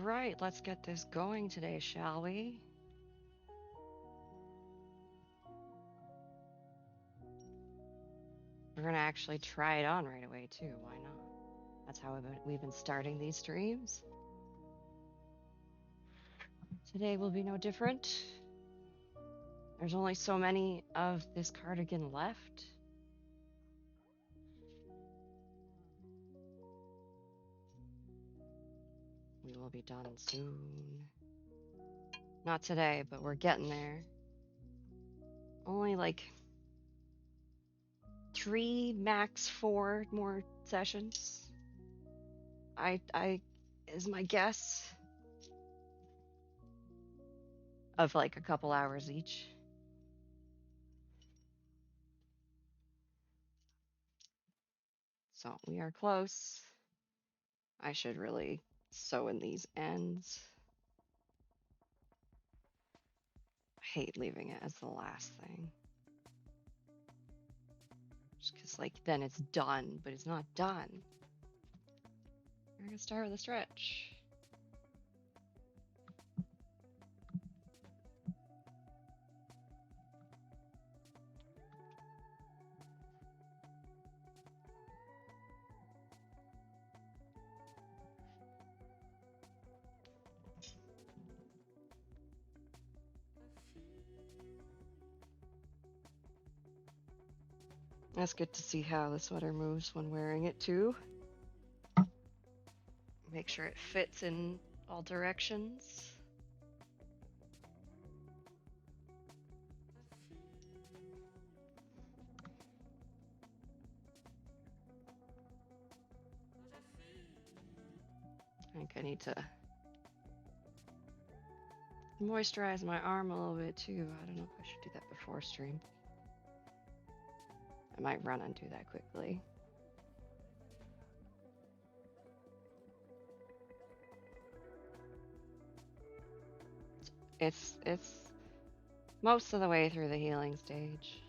right, let's get this going today, shall we? We're gonna actually try it on right away too. Why not? That's how we've been starting these streams. Today will be no different. There's only so many of this cardigan left. We will be done soon. Not today, but we're getting there. Only like 3, max 4 more sessions. I is my guess of like a couple hours each. So we are close. I should really sew in these ends. I hate leaving it as the last thing. Just because, like, then it's done, but it's not done. We're going to start with a stretch. That's good to see how the sweater moves when wearing it too. Make sure it fits in all directions. I think I need to moisturize my arm a little bit too. I don't know if I should do that before stream. I might run and do that quickly. It's most of the way through the healing stage.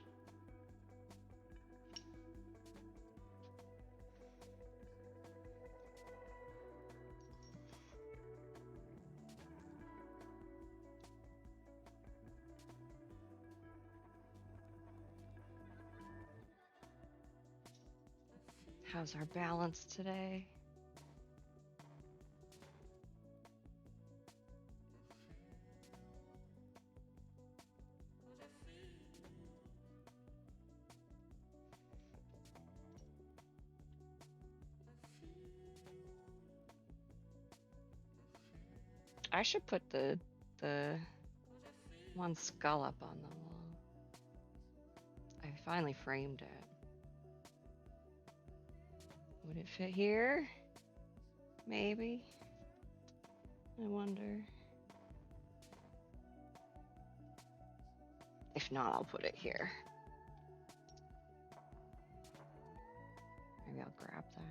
How's our balance today? I should put the one skull up on the wall. I finally framed it. Would it fit here? Maybe. I wonder. If not, I'll put it here. Maybe I'll grab that.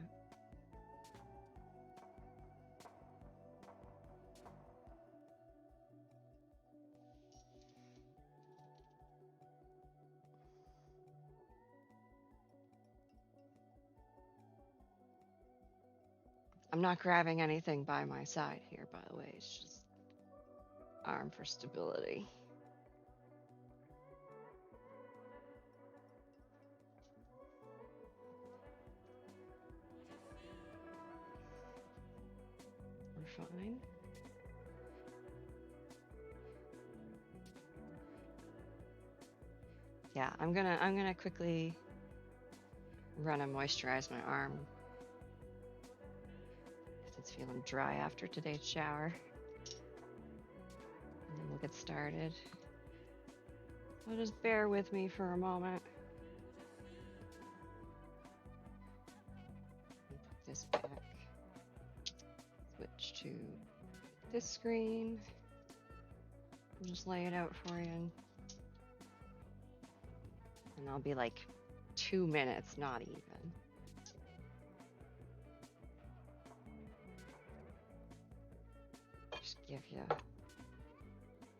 I'm not grabbing anything by my side here, by the way. It's just arm for stability. We're fine. Yeah, I'm gonna quickly run and moisturize my arm because it's feeling dry after today's shower. And then we'll get started. So just bear with me for a moment. Put this back. Switch to this screen. I'll just lay it out for you. And I'll be like 2 minutes, not even. Just give you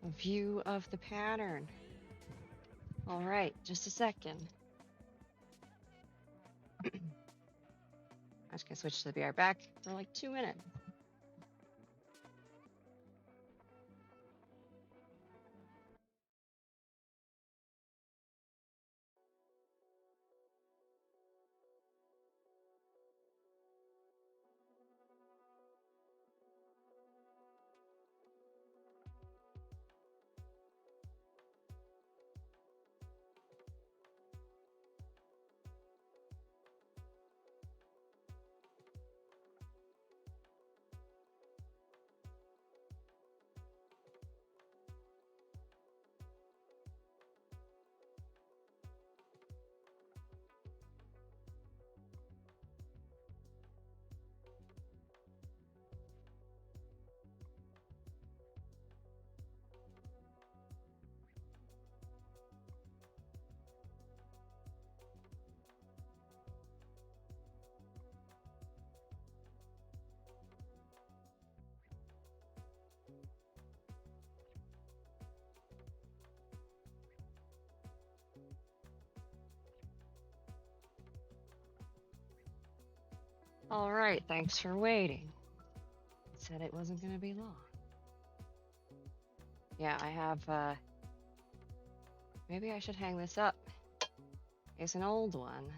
a view of the pattern. All right, just a second. I'm just gonna switch to the BR back for like 2 minutes. All right, thanks for waiting. Said it wasn't going to be long. Yeah, I have, maybe I should hang this up. It's an old one.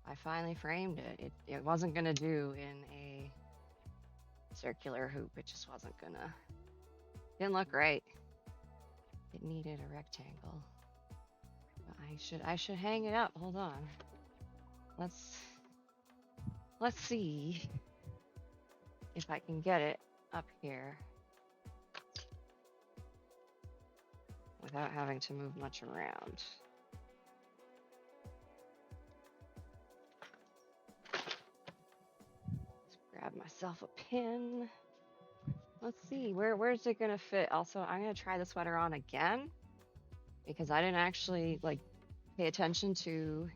I finally framed it. It wasn't going to do in a circular hoop. It just wasn't gonna. Didn't look right. It needed a rectangle. But I should hang it up. Hold on. Let's see if I can get it up here without having to move much around. Let's grab myself a pin. Let's see, where's it gonna fit? Also, I'm gonna try the sweater on again because I didn't actually like pay attention to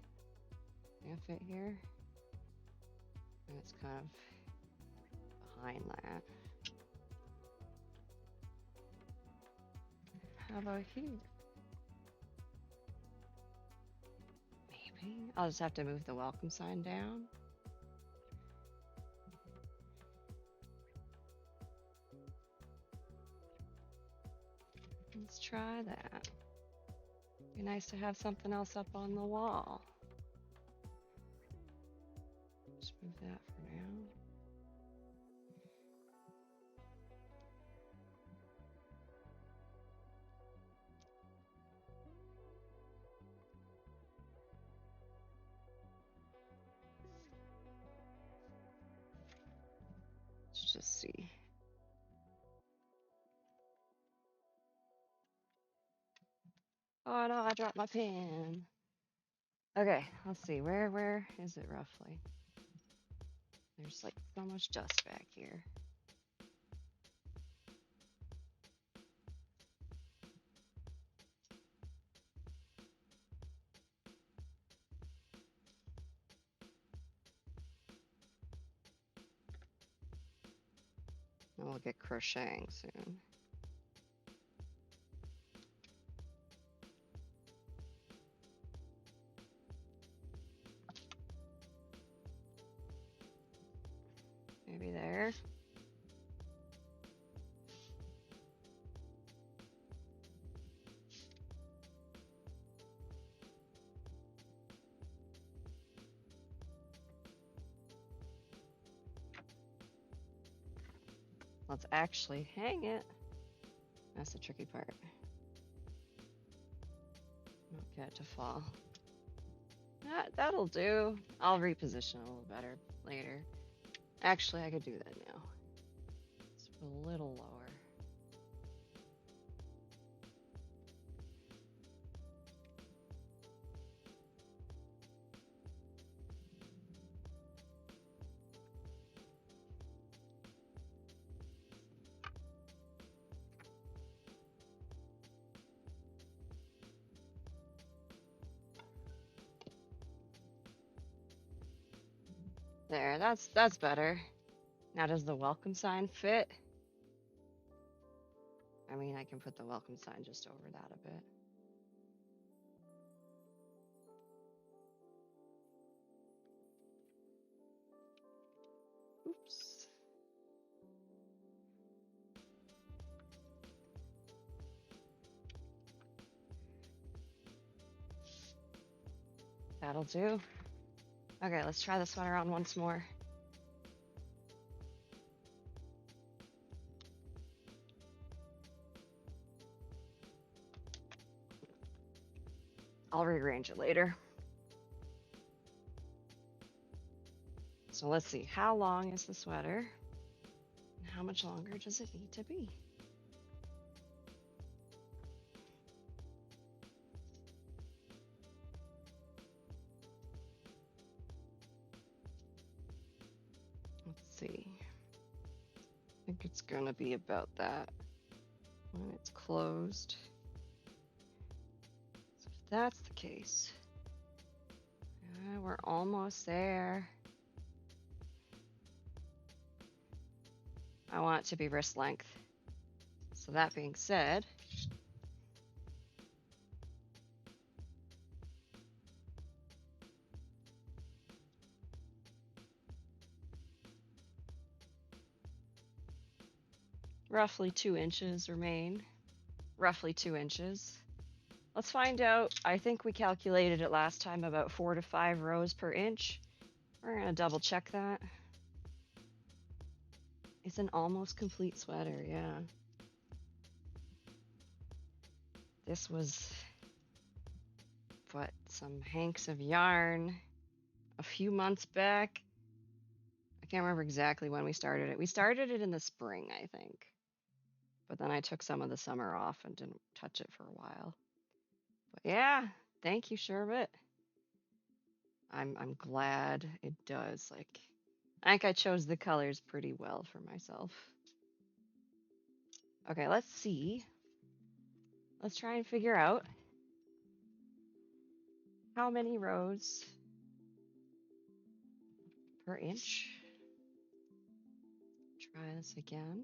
gonna fit here. And it's kind of behind that. How about here? Maybe I'll just have to move the welcome sign down. Let's try that. Be nice to have something else up on the wall. Just move that for now. Let's just see. Oh no, I dropped my pen. Okay, let's see. Where is it roughly? There's like so much dust back here. And we'll get crocheting soon. Maybe there. Let's actually hang it. That's the tricky part. Not get it to fall. That'll do. I'll reposition a little better later. Actually, I could do that now. It's a little lower. There, that's better. Now does the welcome sign fit? I mean, I can put the welcome sign just over that a bit. Oops. That'll do. Okay, let's try the sweater on once more. I'll rearrange it later. So let's see, how long is the sweater? And how much longer does it need to be? Let's see. I think it's gonna be about that when it's closed. So if that's the case, we're almost there. I want it to be wrist length. So that being said, Roughly 2 inches remain. Roughly 2 inches. Let's find out. I think we calculated it last time about 4 to 5 rows per inch. We're going to double check that. It's an almost complete sweater, yeah. This was, what, some hanks of yarn a few months back. I can't remember exactly when we started it. We started it in the spring, I think. But then I took some of the summer off and didn't touch it for a while. But yeah, thank you, Sherbet. I'm glad it does. Like, I think I chose the colors pretty well for myself. Okay, let's see. Let's try and figure out how many rows per inch. Try this again.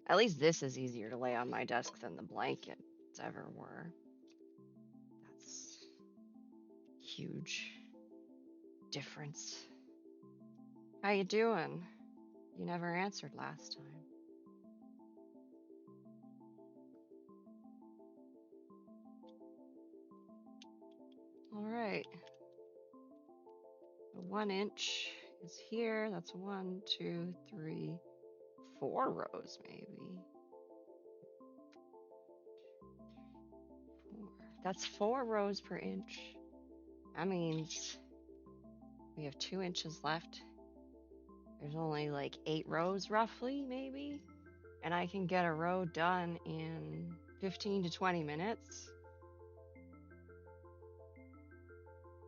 At least this is easier to lay on my desk than the blankets ever were. That's huge difference. How you doing? You never answered last time. All right. 1 inch is here. That's 1, 2, 3, 4 rows, maybe. 4. That's 4 rows per inch. That means we have 2 inches left. There's only like 8 rows, roughly, maybe. And I can get a row done in 15 to 20 minutes.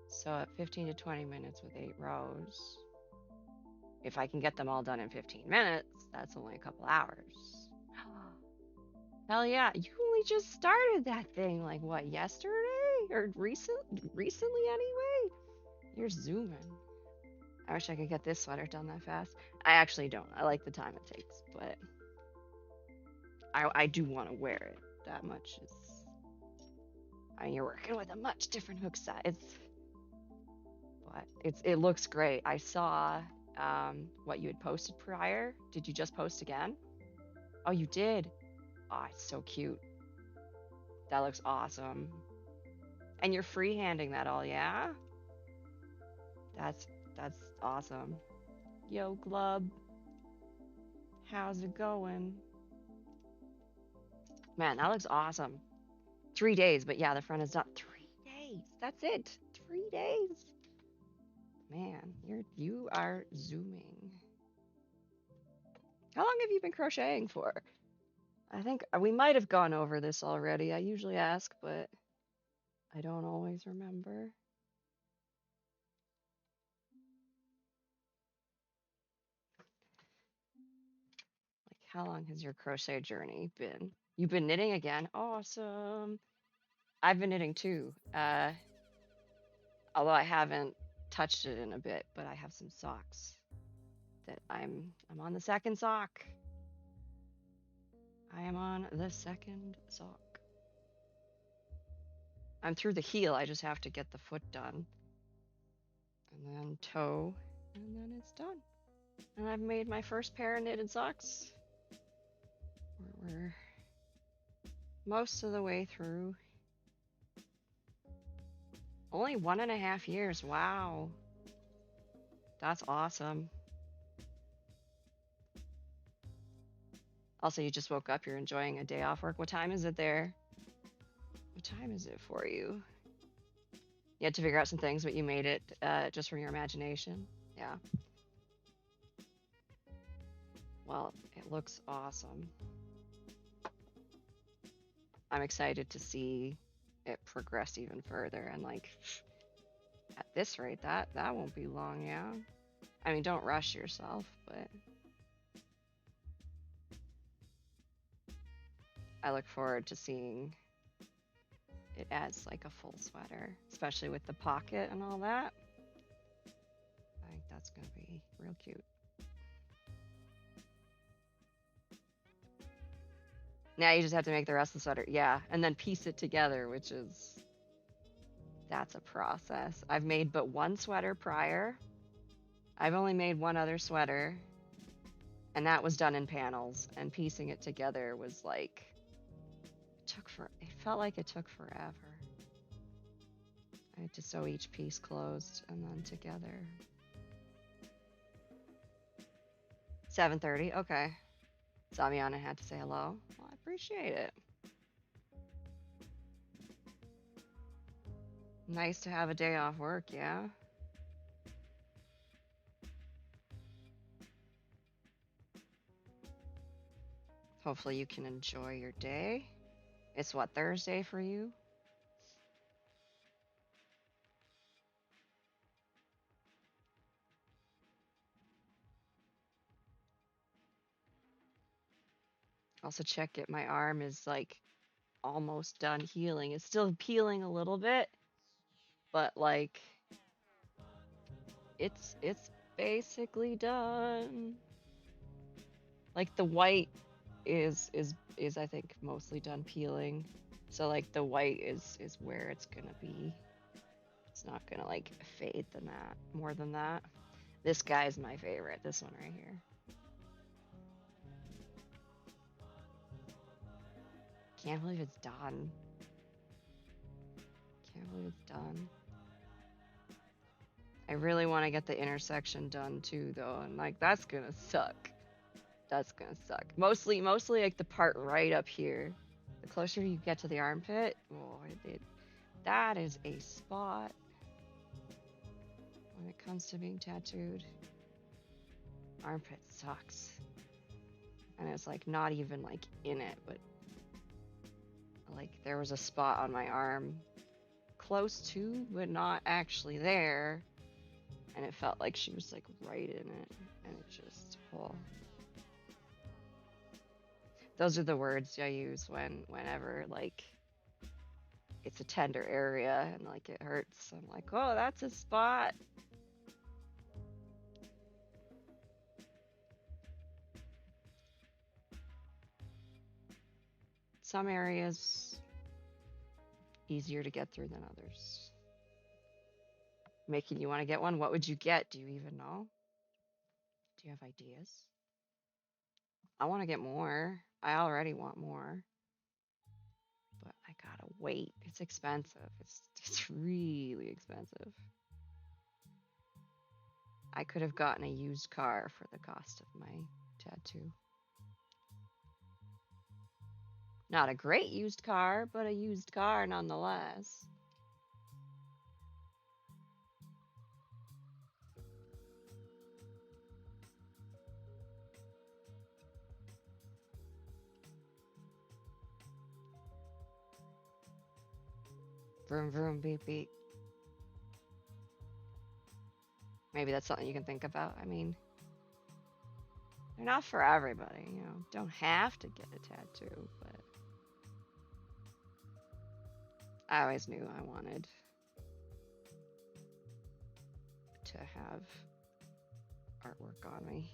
So at 15 to 20 minutes with 8 rows, if I can get them all done in 15 minutes, that's only a couple hours. Hell yeah, you only just started that thing like what, yesterday? Or recently anyway? You're zooming. I wish I could get this sweater done that fast. I actually don't. I like the time it takes, but I do want to wear it. That much is. I mean, you're working with a much different hook size, but it looks great. I saw what you had posted prior. Did you just post again? Oh, you did. Oh, it's so cute. That looks awesome. And you're freehanding that all, yeah? That's awesome. Yo, Glub. How's it going? Man, that looks awesome. 3 days, but yeah, the front is done. 3 days. That's it. 3 days. Man, you are zooming. How long have you been crocheting for? I think we might have gone over this already. I usually ask, but I don't always remember. Like, how long has your crochet journey been? You've been knitting again? Awesome. I've been knitting too. Although I haven't touched it in a bit, but I have some socks that I'm on the second sock. I am on the second sock. I'm through the heel. I just have to get the foot done. And then toe, and then it's done. And I've made my first pair of knitted socks. We're most of the way through. Only 1.5 years. Wow. That's awesome. Also, you just woke up. You're enjoying a day off work. What time is it there? What time is it for you? You had to figure out some things, but you made it just from your imagination. Yeah. Well, it looks awesome. I'm excited to see it progress even further. And like, at this rate, that won't be long, yeah? I mean, don't rush yourself, but I look forward to seeing it as like a full sweater, especially with the pocket and all that. I think that's gonna be real cute. Now you just have to make the rest of the sweater, yeah, and then piece it together, which that's a process. I've made but one sweater prior, I've only made one other sweater, and that was done in panels, and piecing it together was like it felt like it took forever. I had to sew each piece closed and then together. 7:30. Okay. Samiana had to say hello. Well, I appreciate it. Nice to have a day off work, yeah? Hopefully you can enjoy your day. It's what, Thursday for you? Also check it. My arm is like almost done healing. It's still peeling a little bit, but like it's basically done. Like the white is I think mostly done peeling. So like the white is where it's gonna be. It's not gonna like fade than that, more than that. This guy's my favorite, this one right here. Can't believe it's done. Can't believe it's done. I really want to get the intersection done too though, and like that's gonna suck. That's gonna suck. Mostly like the part right up here. The closer you get to the armpit, oh, that is a spot when it comes to being tattooed. Armpit sucks. And it's like not even like in it, but like there was a spot on my arm close to, but not actually there. And it felt like she was like right in it. And it just, oh. Those are the words I use whenever like it's a tender area and like it hurts. I'm like, oh, that's a spot. Some areas easier to get through than others. Making you want to get one? What would you get? Do you even know? Do you have ideas? I want to get more. I already want more. But I gotta wait. It's expensive. It's really expensive. I could have gotten a used car for the cost of my tattoo. Not a great used car, but a used car nonetheless. Vroom vroom beep beep. Maybe that's something you can think about. I mean, they're not for everybody, you know. Don't have to get a tattoo, but I always knew I wanted to have artwork on me.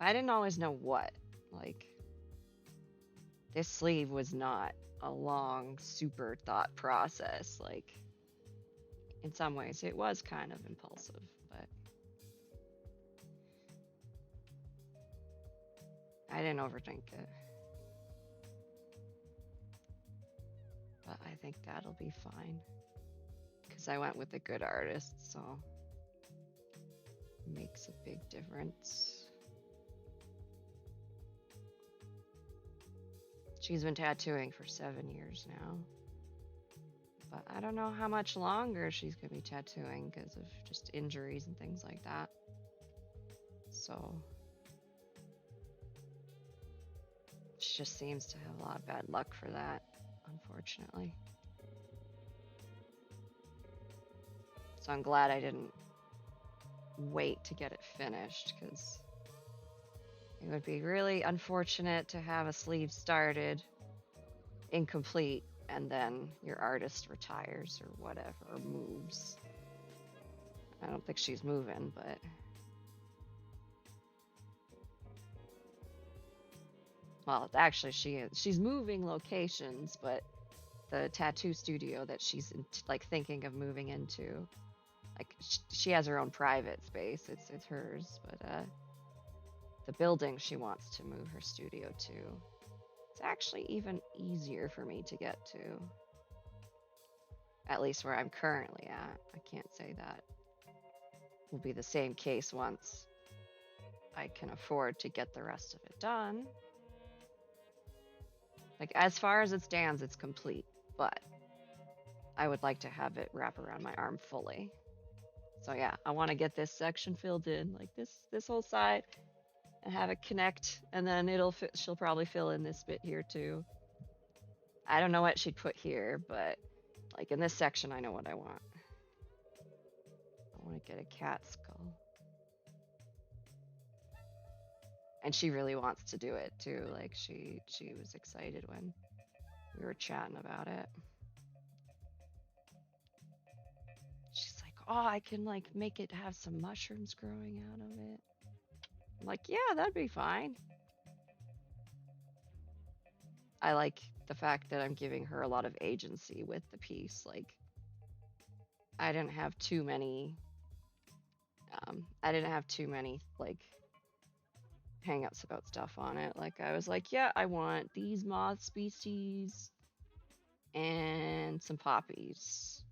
I didn't always know what. Like, this sleeve was not a long, super thought process. Like, in some ways, it was kind of impulsive, but I didn't overthink it. But I think that'll be fine. Because I went with a good artist, so it makes a big difference. She's been tattooing for 7 years now. But I don't know how much longer she's going to be tattooing because of just injuries and things like that. So she just seems to have a lot of bad luck for that, unfortunately. So I'm glad I didn't wait to get it finished because it would be really unfortunate to have a sleeve started incomplete and then your artist retires or whatever, or moves. I don't think she's moving, but well, actually she is. She's moving locations, but the tattoo studio that she's like thinking of moving into Like she has her own private space. It's hers, but the building she wants to move her studio to. It's actually even easier for me to get to. At least where I'm currently at. I can't say that will be the same case once I can afford to get the rest of it done. Like, as far as it stands, it's complete, but I would like to have it wrap around my arm fully. So yeah, I want to get this section filled in, like this whole side, and have it connect, and then she'll probably fill in this bit here too. I don't know what she'd put here, but like in this section, I know what I want. I want to get a cat skull. And she really wants to do it too. Like she was excited when we were chatting about it. She's like, "Oh, I can like make it have some mushrooms growing out of it." I'm like, "Yeah, that'd be fine." I like the fact that I'm giving her a lot of agency with the piece. Like, I didn't have too many like hang-ups about stuff on it. Like I was like, yeah, I want these moth species and some poppies.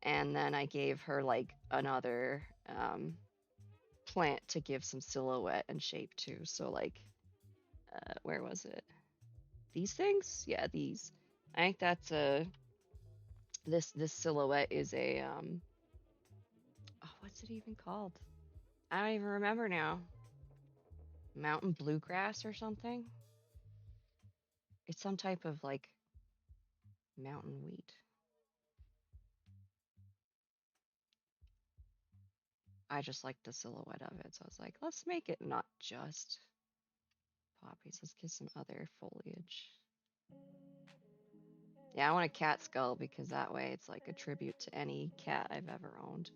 And then I gave her like another plant to give some silhouette and shape to. So like, where was it? These things? Yeah, these. I think that's this silhouette is a oh, what's it even called? I don't even remember now. Mountain bluegrass or something? It's some type of like mountain wheat. I just like the silhouette of it. So I was like, let's make it not just poppies. Let's get some other foliage. Yeah, I want a cat skull because that way it's like a tribute to any cat I've ever owned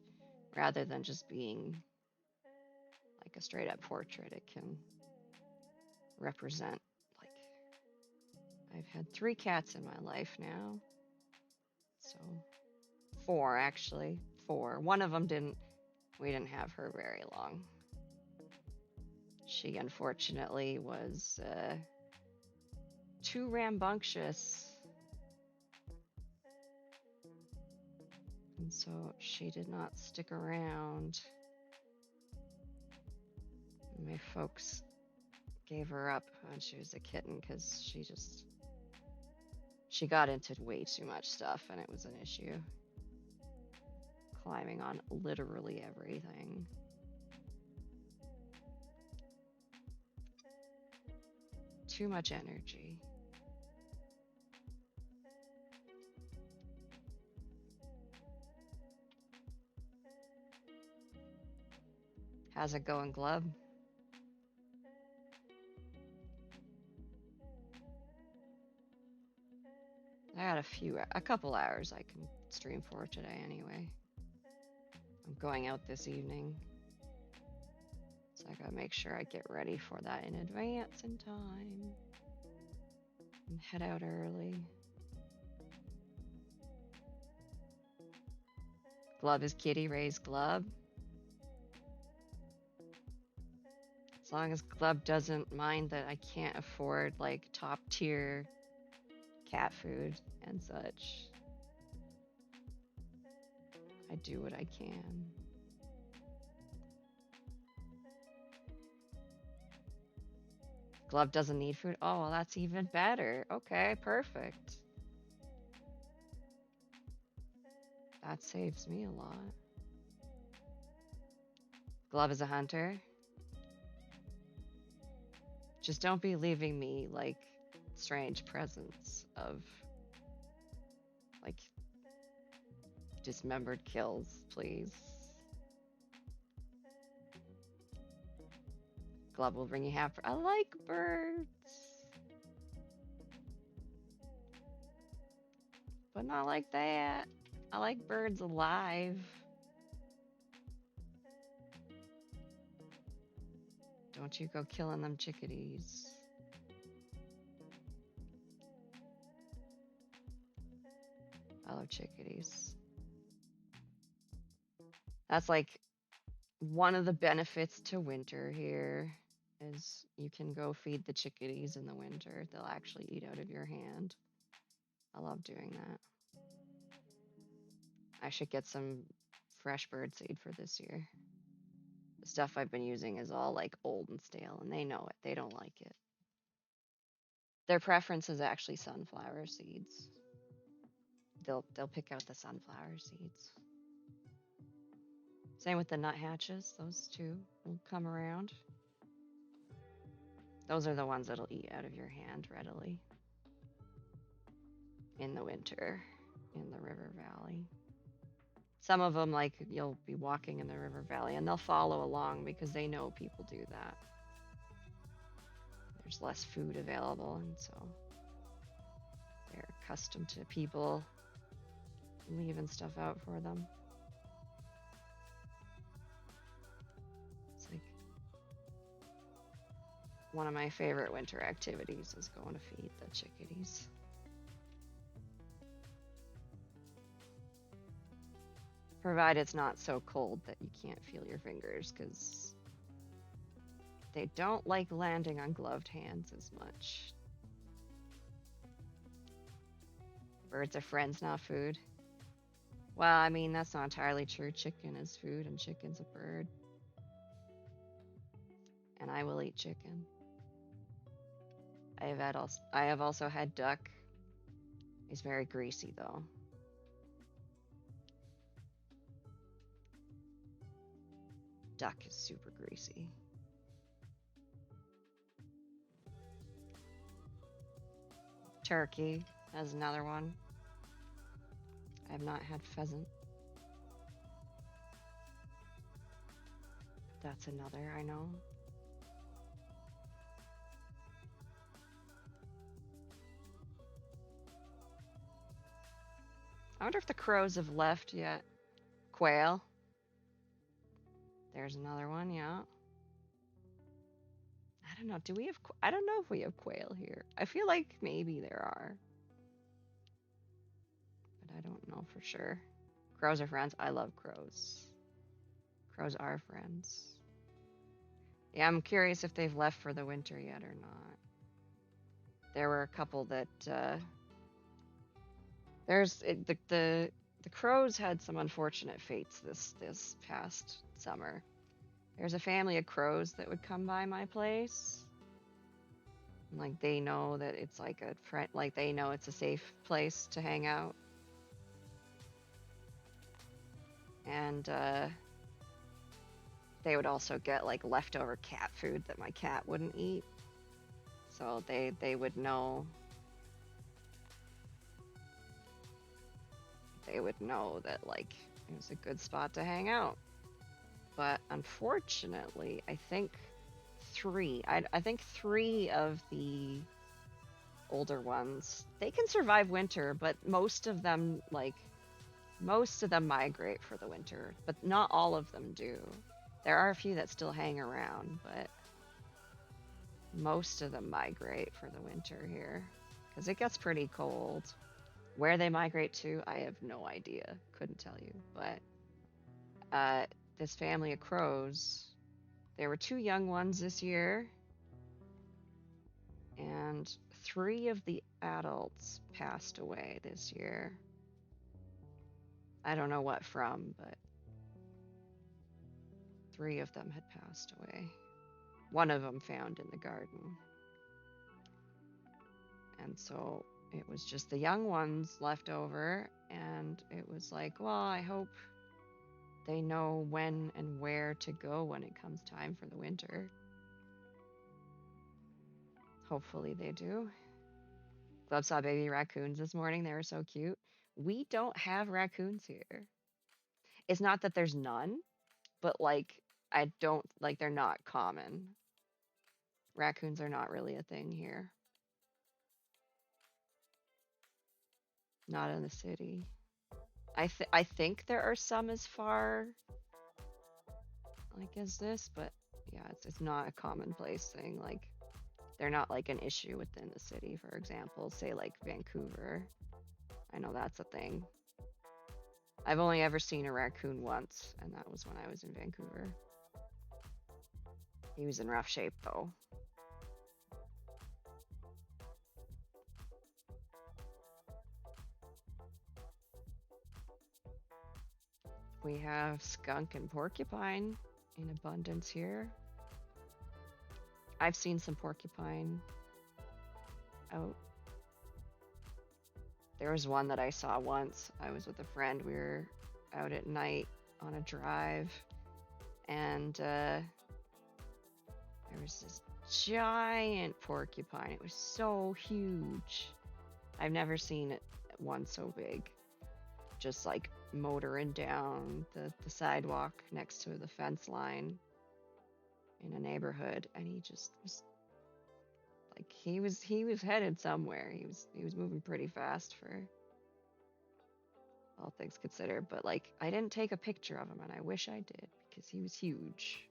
rather than just being like a straight up portrait. It can represent, like, I've had 3 cats in my life now. So 4 actually. 4. One of them we didn't have her very long. She unfortunately was too rambunctious. And so she did not stick around. My folks gave her up when she was a kitten because she got into way too much stuff and it was an issue. Climbing on literally everything. Too much energy. How's it going, Glub? I got a couple hours I can stream for today anyway. I'm going out this evening. So I gotta make sure I get ready for that in advance in time. And head out early. Glub is Kitty Ray's Glub. As long as Glub doesn't mind that I can't afford like top tier cat food and such. I do what I can. Glub doesn't need food? Oh, well, that's even better. Okay, perfect. That saves me a lot. Glub is a hunter. Just don't be leaving me like strange presents of like dismembered kills, please. Glub will bring you half. I like birds, but not like that. I like birds alive. Don't you go killing them chickadees. I love chickadees. That's like one of the benefits to winter here is you can go feed the chickadees in the winter. They'll actually eat out of your hand. I love doing that. I should get some fresh bird seed for this year. The stuff I've been using is all like old and stale, and they know it. They don't like it. Their preference is actually sunflower seeds. They'll pick out the sunflower seeds. Same with the nuthatches. Those two will come around. Those are the ones that'll eat out of your hand readily in the winter in the river valley. Some of them, like, you'll be walking in the river valley and they'll follow along because they know people do that. There's less food available, and so they're accustomed to people leaving stuff out for them. It's like one of my favorite winter activities is going to feed the chickadees. Provided it's not so cold that you can't feel your fingers, because they don't like landing on gloved hands as much. Birds are friends, not food. Well, I mean, that's not entirely true. Chicken is food and chicken's a bird. And I will eat chicken. I have also had duck. He's very greasy though. Duck is super greasy. Turkey is another one. I have not had pheasant. That's another, I know. I wonder if the crows have left yet. Quail. There's another one, yeah. I don't know. I don't know if we have quail here. I feel like maybe there are. But I don't know for sure. Crows are friends. I love crows. Crows are friends. Yeah, I'm curious if they've left for the winter yet or not. There were a couple that the crows had some unfortunate fates this past summer. There's a family of crows that would come by my place. And, like, they know that it's like a friend, like they know it's a safe place to hang out. And they would also get like leftover cat food that my cat wouldn't eat. So they would know. They would know that, like, it was a good spot to hang out. But unfortunately, I think three of the older ones, they can survive winter, but most of them migrate for the winter, but not all of them do. There are a few that still hang around, but most of them migrate for the winter here because it gets pretty cold. Where they migrate to, I have no idea. Couldn't tell you. But this family of crows, there were 2 young ones this year, and 3 of the adults passed away this year. I don't know what from, but 3 of them had passed away. One of them found in the garden. And so it was just the young ones left over, and it was like, well, I hope they know when and where to go when it comes time for the winter. Hopefully they do. Glub saw baby raccoons this morning. They were so cute. We don't have raccoons here. It's not that there's none, but like, they're not common. Raccoons are not really a thing here. Not in the city. I think there are some as far like as this, but yeah, it's not a commonplace thing. Like, they're not like an issue within the city, for example, say like Vancouver. I know that's a thing. I've only ever seen a raccoon once, and that was when I was in Vancouver. He was in rough shape though. We have skunk and porcupine in abundance here. I've seen some porcupine out. There was one that I saw once. I was with a friend. We were out at night on a drive, and there was this giant porcupine. It was so huge. I've never seen one so big. Just like motoring down the sidewalk next to the fence line in a neighborhood, and he just was like he was headed somewhere. He was moving pretty fast for all things considered, but like I didn't take a picture of him, and I wish I did because he was huge.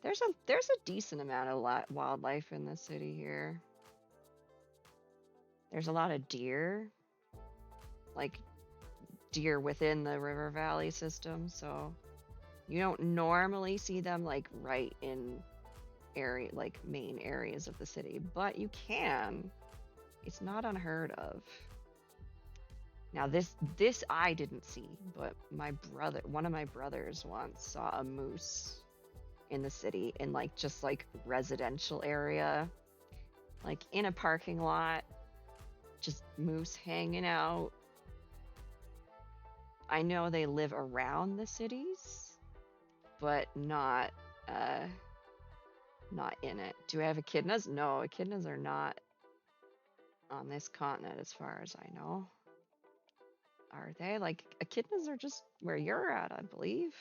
There's a decent amount of wildlife in the city here. There's a lot of deer, like deer within the river valley system, so you don't normally see them like right in area like main areas of the city, but you can. It's not unheard of. Now this I didn't see, but one of my brothers once saw a moose in the city in like just like residential area, like in a parking lot, just moose hanging out. I know they live around the cities, but not in it. Do I have echidnas? No, echidnas are not on this continent as far as I know. Are they? Like echidnas are just where you're at, I believe.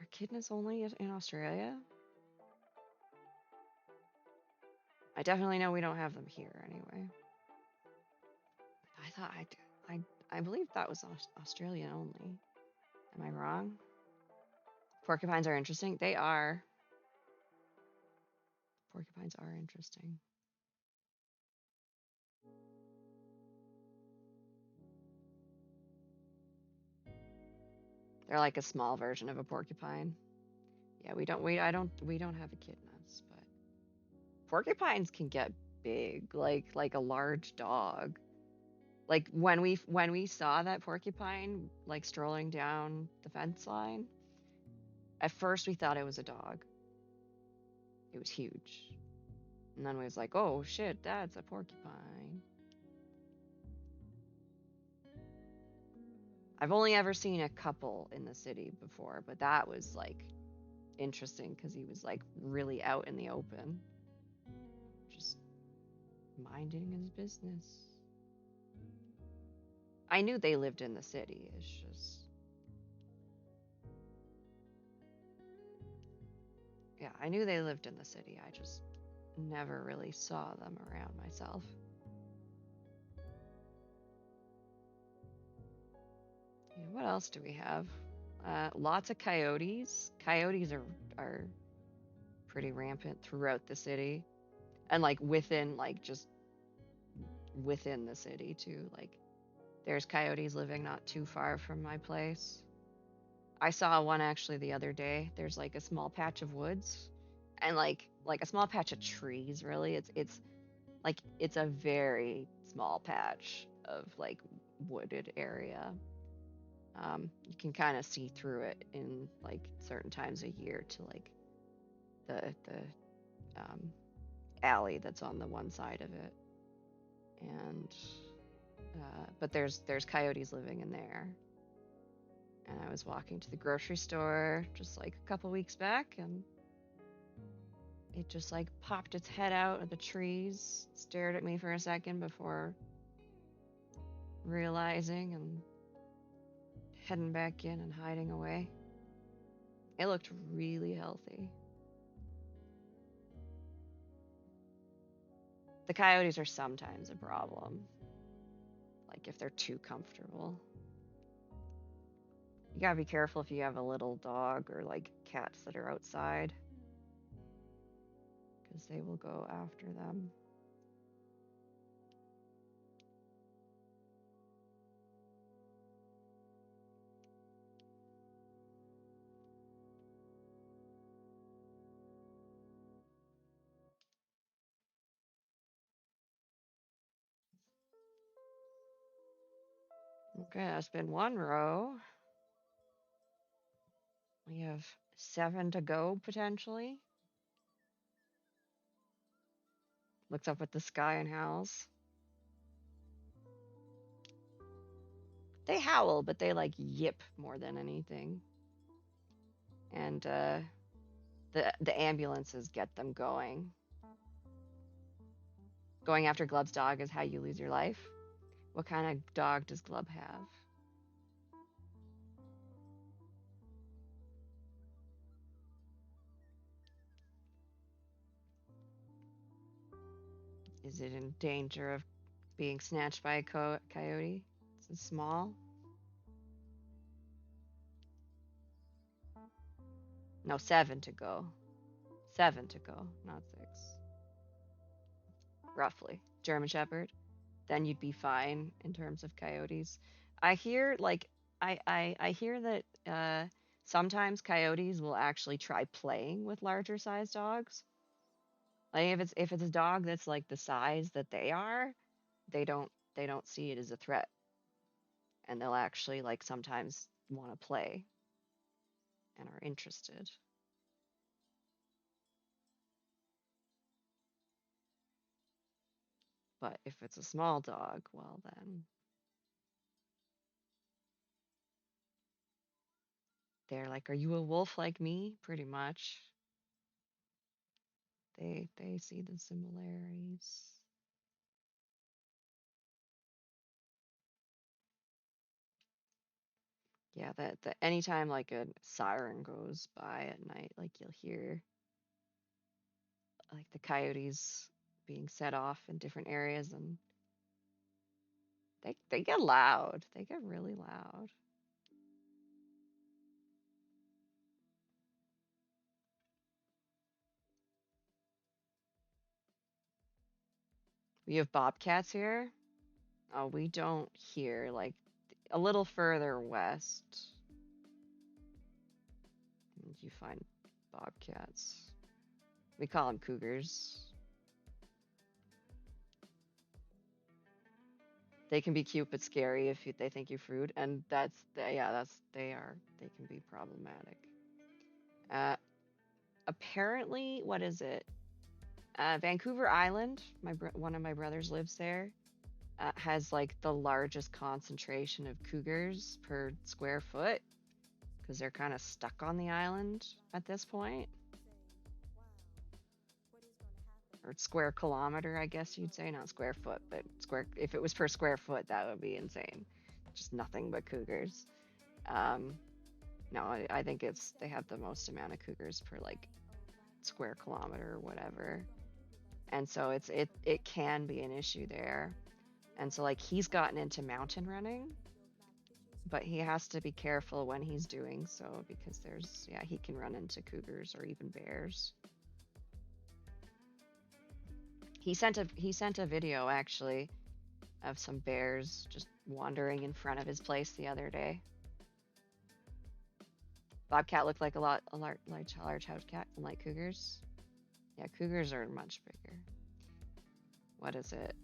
Are echidnas only in Australia? I definitely know we don't have them here anyway. I thought I believe that was Australian only. Am I wrong? Porcupines are interesting. They are. Porcupines are interesting. They're like a small version of a porcupine. Yeah, we don't have echidnas, but porcupines can get big, like a large dog. Like when we saw that porcupine like strolling down the fence line, at first we thought it was a dog. It was huge. And then we was like, "Oh shit, that's a porcupine." I've only ever seen a couple in the city before, but that was like interesting because he was like really out in the open, just minding his business. I knew they lived in the city. It's just, yeah, I knew they lived in the city. I just never really saw them around myself. Yeah, what else do we have? Lots of coyotes. Coyotes are pretty rampant throughout the city, and like within like just within the city too. Like there's coyotes living not too far from my place. I saw one actually the other day. There's like a small patch of woods and like a small patch of trees really. It's a very small patch of like wooded area. You can kind of see through it in like certain times a year to like the alley that's on the one side of it, and but there's coyotes living in there. And I was walking to the grocery store just like a couple weeks back, and it just like popped its head out of the trees, stared at me for a second before realizing and heading back in and hiding away. It looked really healthy. The coyotes are sometimes a problem, like if they're too comfortable. You gotta be careful if you have a little dog or like cats that are outside. because they will go after them. Okay, that's been one row. We have 7 to go potentially. Looks up at the sky and howls. They howl, but they like yip more than anything. And the ambulances get them going. Going after Glub's dog is how you lose your life. What kind of dog does Glub have? Is it in danger of being snatched by a coyote? Is it small? No, 7 to go. 7 to go, not 6. Roughly. German Shepherd. Then you'd be fine in terms of coyotes. I hear like I hear that sometimes coyotes will actually try playing with larger sized dogs. Like if it's a dog that's like the size that they are, they don't see it as a threat, and they'll actually like sometimes want to play and are interested. But if it's a small dog, well then they're like, "Are you a wolf like me?" Pretty much. They see the similarities. Yeah, that anytime like a siren goes by at night, like you'll hear like the coyotes being set off in different areas, and they get loud. They get really loud. We have bobcats here. Oh, we don't here, like a little further west. You find bobcats. We call them cougars. They can be cute but scary if they think you're rude, and they can be problematic. Uh, Apparently, what is it? Vancouver Island. One of my brothers lives there. Has like the largest concentration of cougars per square foot because they're kind of stuck on the island at this point. Or square kilometer, I guess you'd say, not square foot, but square. If it was per square foot, that would be insane. Just nothing but cougars. Um, no, I think they have the most amount of cougars per like square kilometer or whatever, and so it can be an issue there. And so like he's gotten into mountain running, but he has to be careful when he's doing so because he can run into cougars or even bears. He sent a video actually of some bears just wandering in front of his place the other day. Bobcat looked like a large house cat, unlike cougars. Yeah, cougars are much bigger. What is it?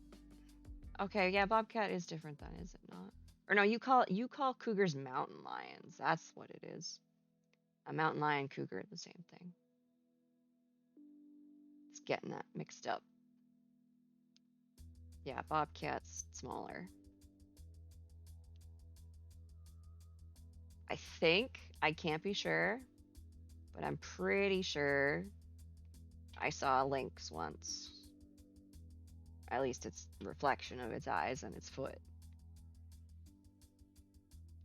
Okay, yeah, bobcat is different then, is it not? Or no, you call cougars mountain lions. That's what it is. A mountain lion, cougar, the same thing. It's getting that mixed up. Yeah, bobcat's smaller. I think, I can't be sure, but I'm pretty sure I saw a lynx once. At least its reflection of its eyes and its foot.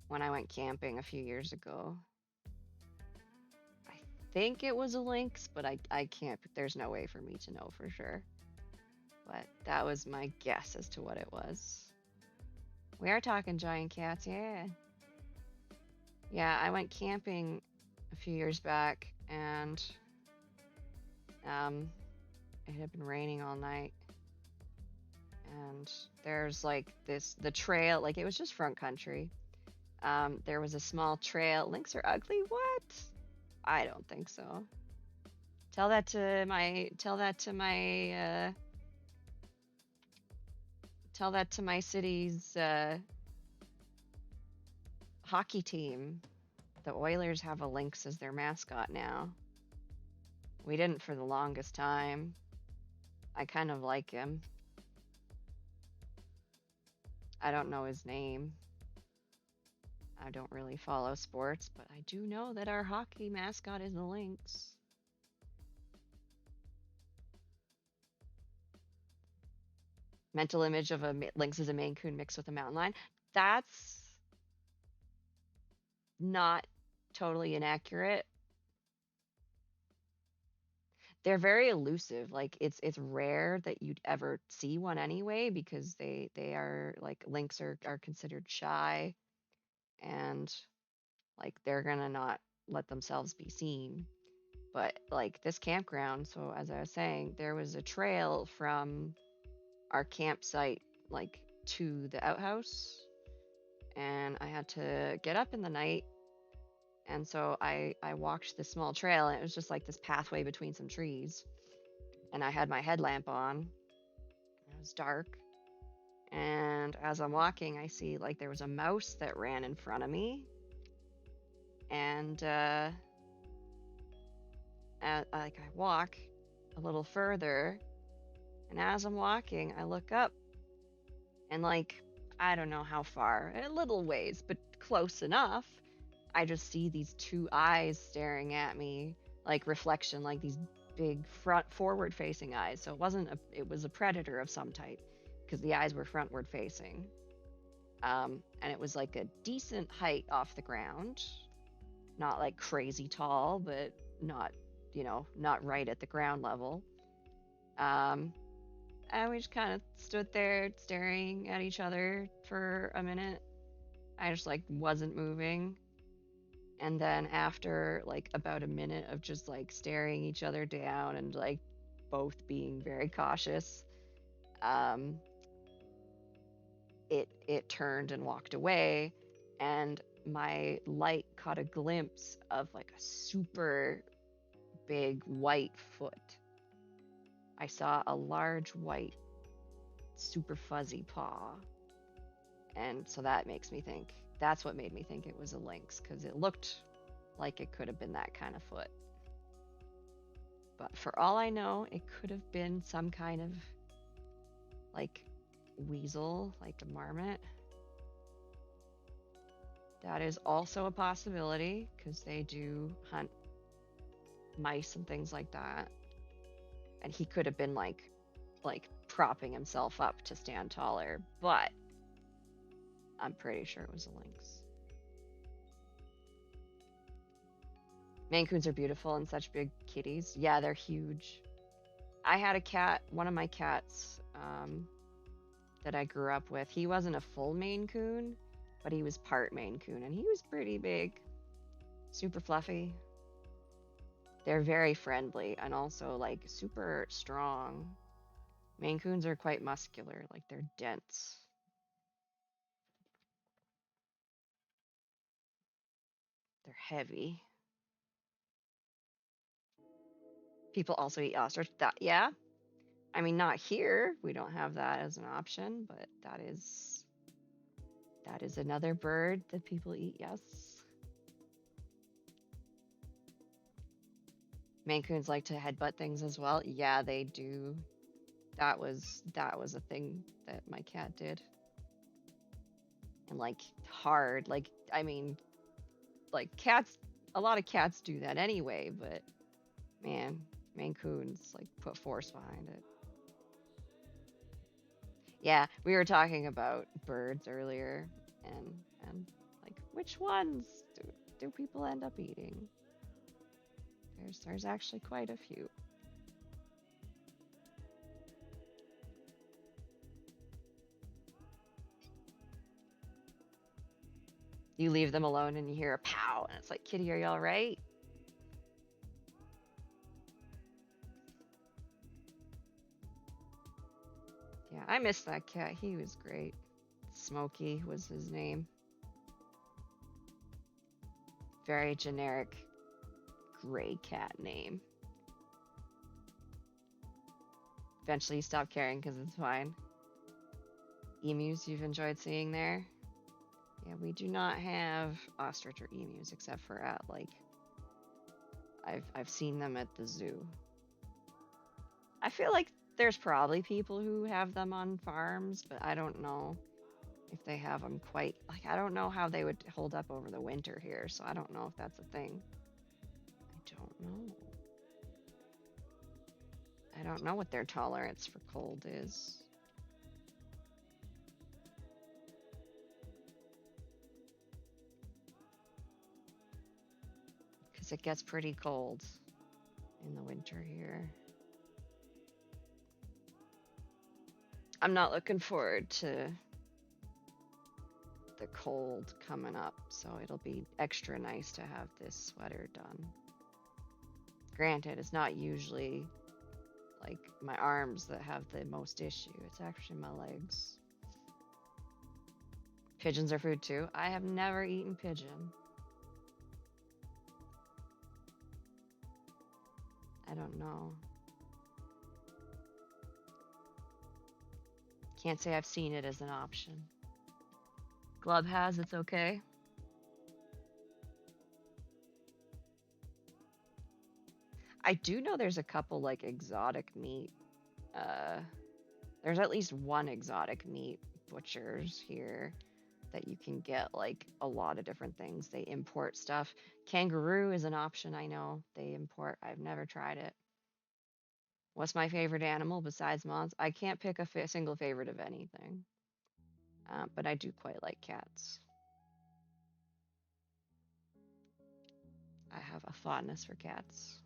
When I went camping a few years ago. I think it was a lynx, but I can't, there's no way for me to know for sure. But that was my guess as to what it was. We are talking giant cats, yeah. Yeah, I went camping a few years back, and It had been raining all night, and there's like the trail, like it was just front country. There was a small trail. Lynx are ugly? What? I don't think so. Tell that to my city's hockey team. The Oilers have a lynx as their mascot now. We didn't for the longest time. I kind of like him. I don't know his name. I don't really follow sports, but I do know that our hockey mascot is a lynx. Mental image of a lynx as a Maine Coon mixed with a mountain lion. That's not totally inaccurate. They're very elusive. Like it's rare that you'd ever see one anyway, because they are like, lynx are considered shy, and like they're gonna not let themselves be seen. But like this campground, so as I was saying, there was a trail from our campsite like to the outhouse, and I had to get up in the night, and so I walked this small trail, and it was just like this pathway between some trees, and I had my headlamp on. It was dark, and as I'm walking, I see like there was a mouse that ran in front of me, and like I walk a little further, and as I'm walking, I look up, and like, I don't know how far, a little ways, but close enough, I just see these two eyes staring at me, like reflection, like these big front forward facing eyes. So it was a predator of some type, because the eyes were frontward facing. And it was like a decent height off the ground, not like crazy tall, but not, not right at the ground level. Um, and we just kind of stood there staring at each other for a minute. I just like wasn't moving. And then after like about a minute of just like staring each other down and like both being very cautious, um, it turned and walked away, and my light caught a glimpse of like a super big white foot. I saw a large white, super fuzzy paw. And so that makes me think, that's what made me think it was a lynx, because it looked like it could have been that kind of foot. But for all I know, it could have been some kind of like weasel, like a marmot. That is also a possibility, because they do hunt mice and things like that. And he could have been like propping himself up to stand taller, but I'm pretty sure it was a lynx. Maine Coons are beautiful and such big kitties. Yeah, they're huge. I had a cat, one of my cats, that I grew up with. He wasn't a full Maine Coon, but he was part Maine Coon, and he was pretty big, super fluffy. They're very friendly and also like super strong. Maine Coons are quite muscular, like they're dense. They're heavy. People also eat ostrich. That, yeah. I mean, not here. We don't have that as an option, but that is another bird that people eat. Yes. Maine Coons like to headbutt things as well. Yeah, they do. That was a thing that my cat did. And like hard, like, I mean, like cats, a lot of cats do that anyway, but man, Maine Coons like put force behind it. Yeah, we were talking about birds earlier, and and like, which ones do people end up eating? There's actually quite a few. You leave them alone and you hear a pow, and it's like, Kitty, are you all right? I miss that cat. He was great. Smokey was his name. Very generic gray cat name. Eventually stopped caring because it's fine. Emus you've enjoyed seeing there? Yeah, we do not have ostrich or emus except for at like I've seen them at the zoo. I feel like there's probably people who have them on farms, but I don't know if they have them quite like I don't know how they would hold up over the winter here, so I don't know if that's a thing. I don't know. I don't know what their tolerance for cold is. Because it gets pretty cold in the winter here. I'm not looking forward to the cold coming up, so it'll be extra nice to have this sweater done. Granted, it's not usually like my arms that have the most issue, it's actually my legs. Pigeons are food too. I have never eaten pigeon. I don't know. Can't say I've seen it as an option. Glub has, it's okay. I do know there's a couple like exotic meat. There's at least one exotic meat butchers here that you can get like a lot of different things. They import stuff. Kangaroo is an option, I know. They import. I've never tried it. What's my favorite animal besides moths? I can't pick a single favorite of anything. But I do quite like cats. I have a fondness for cats.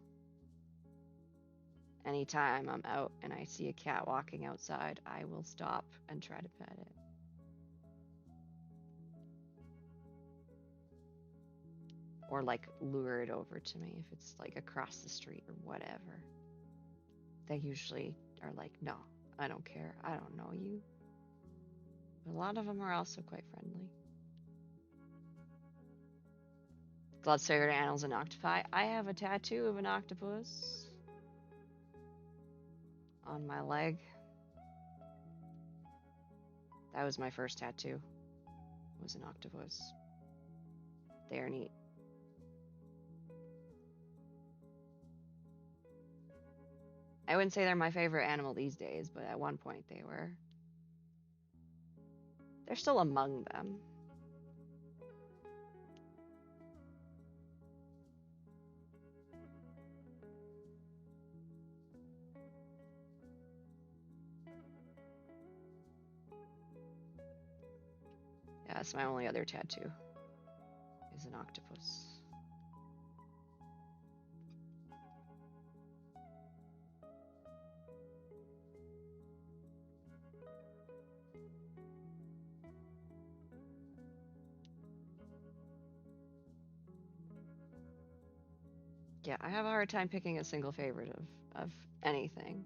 Anytime I'm out and I see a cat walking outside, I will stop and try to pet it. Or like lure it over to me if it's like across the street or whatever. They usually are like, no, I don't care. I don't know you. But a lot of them are also quite friendly. Glub's favorite animals and octopi. I have a tattoo of an octopus on my leg. That was my first tattoo. Was an octopus. They are neat. I wouldn't say they're my favorite animal these days, but at one point they were. They're still among them. Yeah, that's my only other tattoo. Is an octopus. Yeah, I have a hard time picking a single favorite of anything.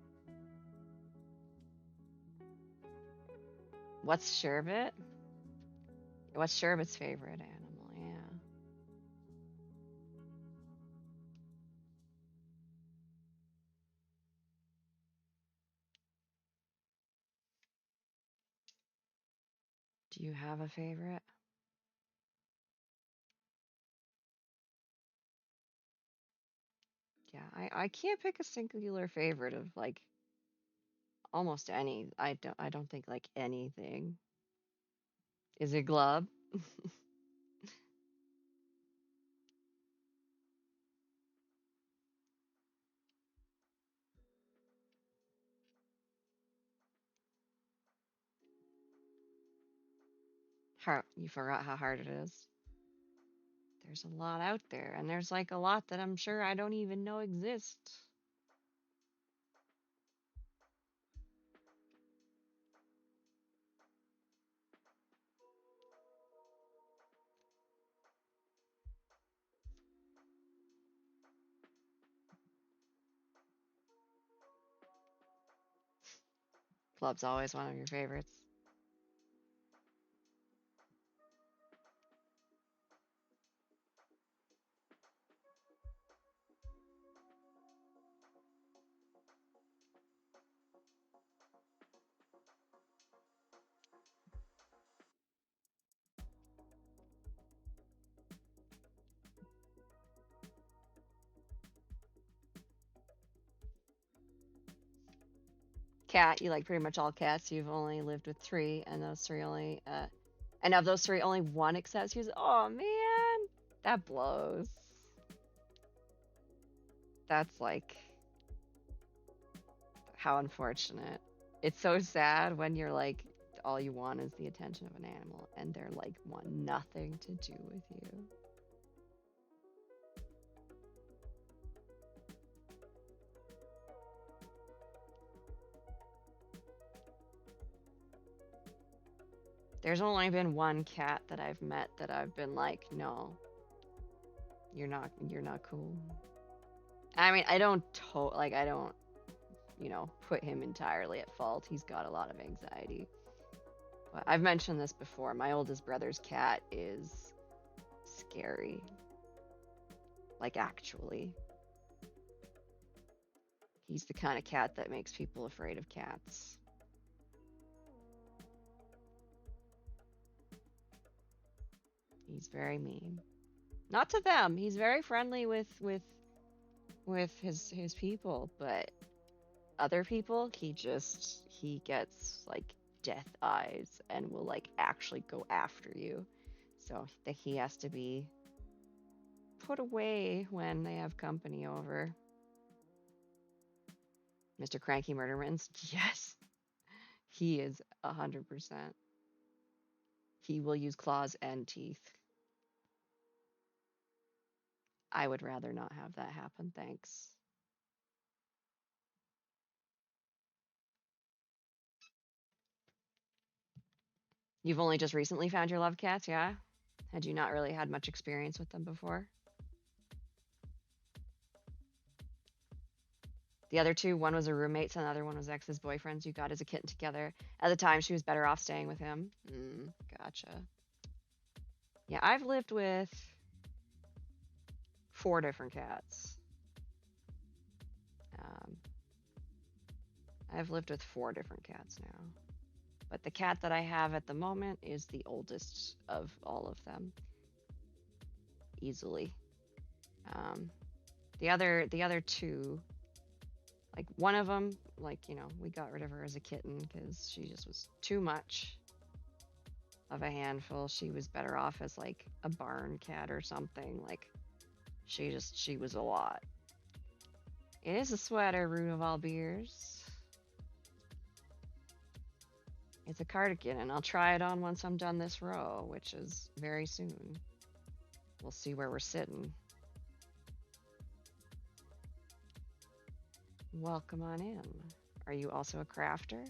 What's Sherbet? What's Sherbet's favorite animal? Yeah. Do you have a favorite? Yeah, I can't pick a singular favorite of like almost any. I don't think like anything. Is it Glub? You forgot how hard it is. There's a lot out there, and there's like a lot that I'm sure I don't even know exist. Club's always one of your favorites. Cat, you like pretty much all cats. You've only lived with 3, and those 3 only, and of those 3, only 1 accepts you. Oh man, that blows. That's like, how unfortunate. It's so sad when you're like, all you want is the attention of an animal, and they're like, want nothing to do with you. There's only been 1 cat that I've met that I've been like, no, you're not cool. I mean, I don't put him entirely at fault. He's got a lot of anxiety. But I've mentioned this before. My oldest brother's cat is scary. Like, actually. He's the kind of cat that makes people afraid of cats. He's very mean. Not to them. He's very friendly with his people, but other people, he gets like death eyes and will like actually go after you. So that he has to be put away when they have company over. Mr. Cranky Murdermans, yes, he is 100%. He will use claws and teeth. I would rather not have that happen, thanks. You've only just recently found your love cats, yeah? Had you not really had much experience with them before? The other 2, one was a roommate's and the other one was ex's boyfriend's you got as a kitten together. At the time, she was better off staying with him. Gotcha. Yeah, I've lived with 4 different cats. I've lived with 4 different cats now. But the cat that I have at the moment is the oldest of all of them. Easily. The other 2, like one of them, like, we got rid of her as a kitten because she just was too much of a handful. She was better off as like a barn cat or something. Like, she was a lot. It is a sweater, root of all beers. It's a cardigan, and I'll try it on once I'm done this row, which is very soon. We'll see where we're sitting. Welcome on in. Are you also a crafter?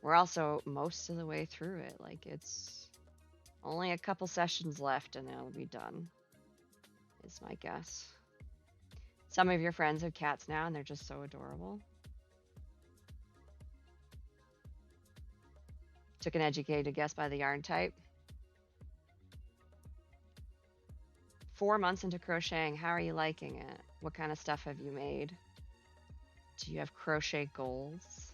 We're also most of the way through it. Like, it's only a couple sessions left and it'll be done, is my guess. Some of your friends have cats now and they're just so adorable. Took an educated guess by the yarn type. 4 months into crocheting, how are you liking it? What kind of stuff have you made? Do you have crochet goals?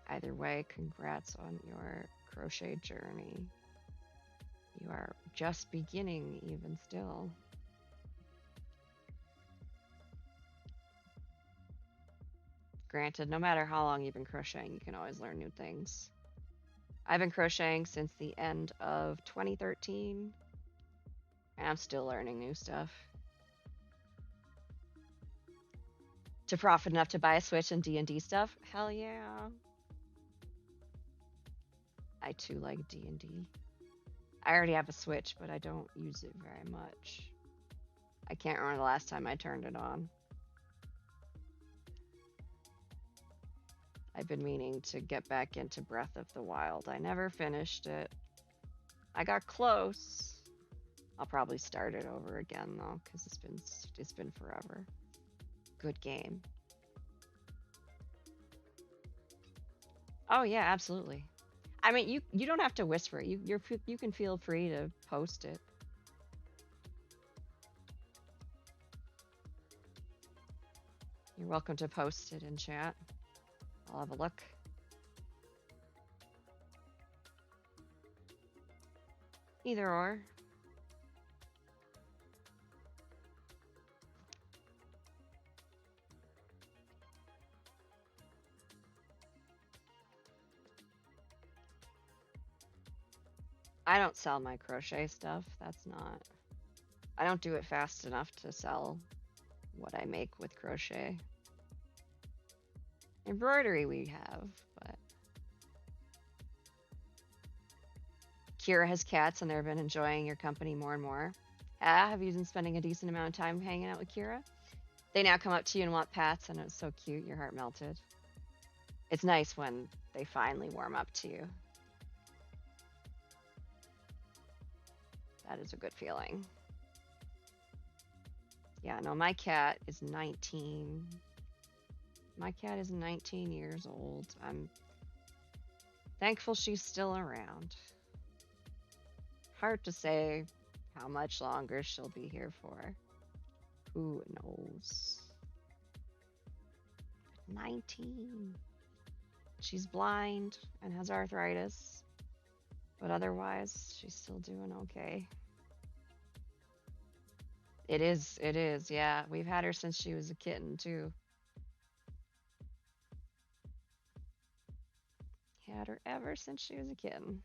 Either way, congrats on your crochet journey. You are just beginning, even still. Granted, no matter how long you've been crocheting, you can always learn new things. I've been crocheting since the end of 2013, and I'm still learning new stuff. To profit enough to buy a Switch and D&D stuff? Hell yeah. I too like D&D. I already have a Switch, but I don't use it very much. I can't remember the last time I turned it on. I've been meaning to get back into Breath of the Wild. I never finished it. I got close. I'll probably start it over again though, because it's been forever. Good game. Oh yeah, absolutely. I mean, you don't have to whisper it. You can feel free to post it. You're welcome to post it in chat. I'll have a look. Either or. I don't sell my crochet stuff. That's not. I don't do it fast enough to sell what I make with crochet. Embroidery we have, but Kira has cats and they've been enjoying your company more and more. Have you been spending a decent amount of time hanging out with Kira? They now come up to you and want pats, and it's so cute. Your heart melted. It's nice when they finally warm up to you. That is a good feeling. Yeah, no, my cat is 19. My cat is 19 years old. I'm thankful she's still around. Hard to say how much longer she'll be here for. Who knows? 19. She's blind and has arthritis, but otherwise she's still doing okay. It is, yeah. We've had her since she was a kitten too. Had her ever since she was a kitten.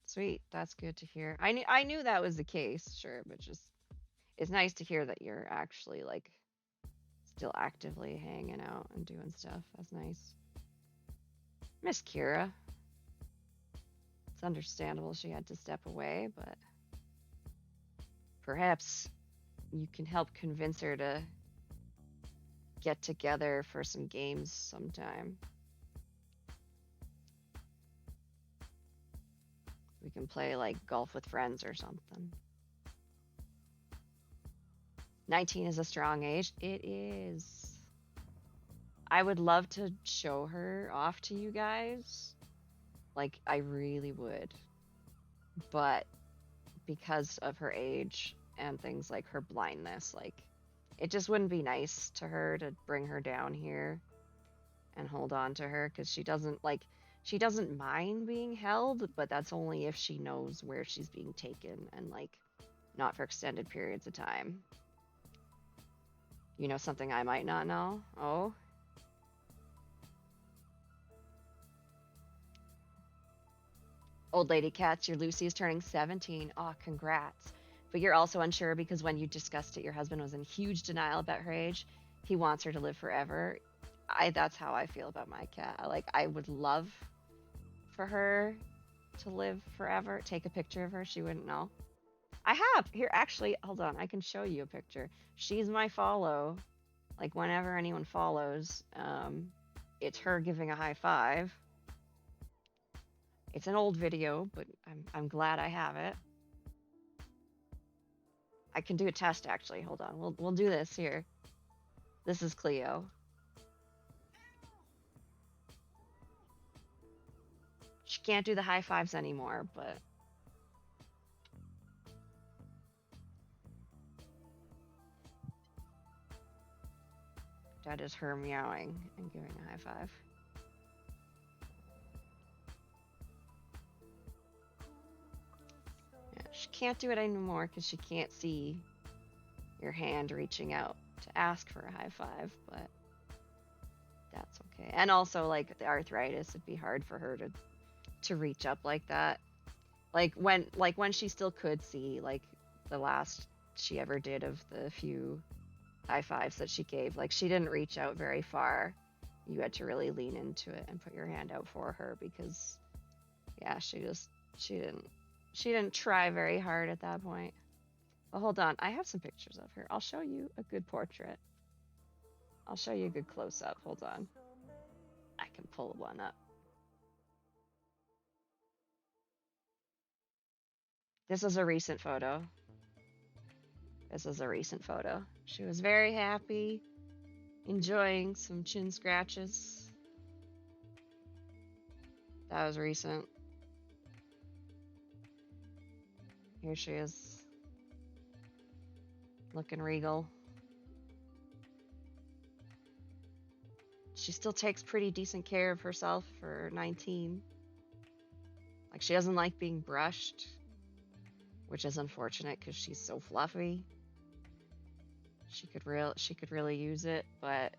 Sweet, that's good to hear. I knew that was the case, sure, but just it's nice to hear that you're actually like still actively hanging out and doing stuff. That's nice. Miss Kira. It's understandable she had to step away, but perhaps you can help convince her to get together for some games sometime. We can play like golf with friends or something. 19 is a strong age. It is. I would love to show her off to you guys. Like, I really would. But because of her age and things like her blindness, like, it just wouldn't be nice to her to bring her down here and hold on to her because she doesn't mind being held, but that's only if she knows where she's being taken and like not for extended periods of time. You know something I might not know? Oh. Old lady cats, your Lucy is turning 17. Aw, congrats. But you're also unsure because when you discussed it, your husband was in huge denial about her age. He wants her to live forever. That's how I feel about my cat. Like, I would love for her to live forever. Take a picture of her, she wouldn't know. I have. Here, actually, hold on. I can show you a picture. She's my follow. Like, whenever anyone follows, it's her giving a high five. It's an old video, but I'm glad I have it. I can do a test actually. Hold on. We'll do this here. This is Cleo. She can't do the high fives anymore, but that is her meowing and giving a high five. Yeah, she can't do it anymore because she can't see your hand reaching out to ask for a high five, but that's okay. And also, like, the arthritis, it'd be hard for her to reach up like that. Like when she still could see, like the last she ever did of the few high fives that she gave, like she didn't reach out very far. You had to really lean into it and put your hand out for her because yeah, she didn't try very hard at that point. But hold on, I have some pictures of her. I'll show you a good portrait. I'll show you a good close up. Hold on. I can pull one up. This is a recent photo. This is a recent photo. She was very happy, enjoying some chin scratches. That was recent. Here she is, looking regal. She still takes pretty decent care of herself for 19. Like, she doesn't like being brushed, which is unfortunate because she's so fluffy. She could really use it, but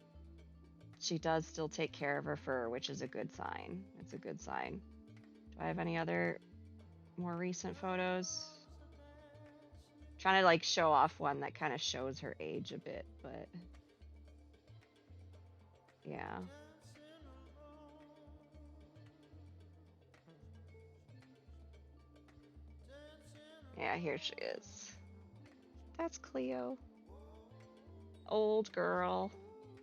she does still take care of her fur, which is a good sign. It's a good sign. Do I have any other more recent photos? Trying to like show off one that kind of shows her age a bit, but yeah. Yeah, here she is. That's Cleo. Old girl.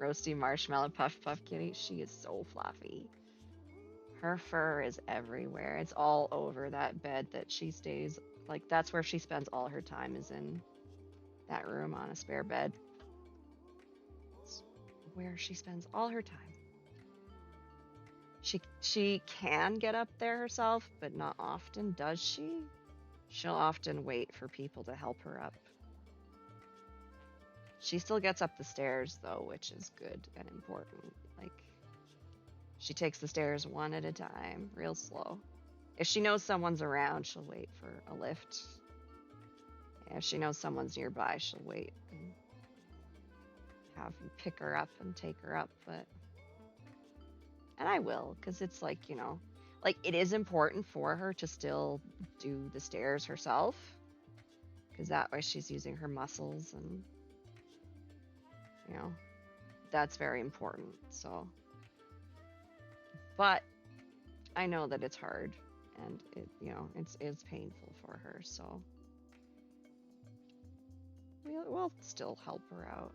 Roasty marshmallow puff puff kitty. She is so fluffy. Her fur is everywhere. It's all over that bed that she stays. Like, that's where she spends all her time, is in that room on a spare bed. It's where she spends all her time. She can get up there herself, but not often, does she? She'll often wait for people to help her up. She still gets up the stairs, though, which is good and important. Like, she takes the stairs one at a time, real slow. If she knows someone's around, she'll wait for a lift. If she knows someone's nearby, she'll wait and have you pick her up and take her up. And I will, because it's like, you know, like, it is important for her to still do the stairs herself, because that way she's using her muscles, and, you know, that's very important. So, but I know that it's hard, and it, you know, it's painful for her, so we'll still help her out,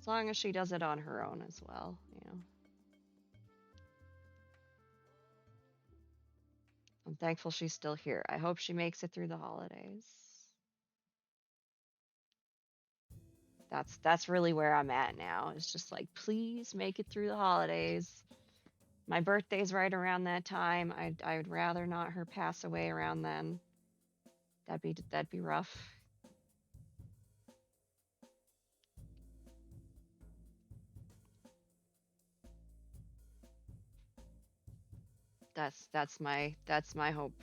as long as she does it on her own as well, you know. I'm thankful she's still here. I hope she makes it through the holidays. That's really where I'm at now. It's just like, please make it through the holidays. My birthday's right around that time. I'd rather not her pass away around then. That'd be rough. That's my hope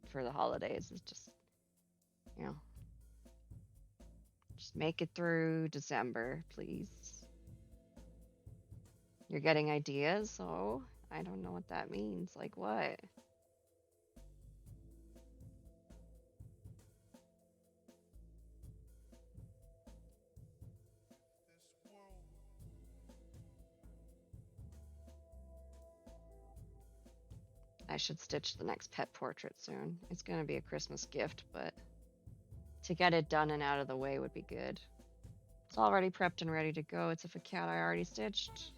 for the holidays, is just, you know, just make it through December, please. You're getting ideas? Oh, I don't know what that means. Like what? I should stitch the next pet portrait soon. It's gonna be a Christmas gift, but to get it done and out of the way would be good. It's already prepped and ready to go. It's a cat I already stitched.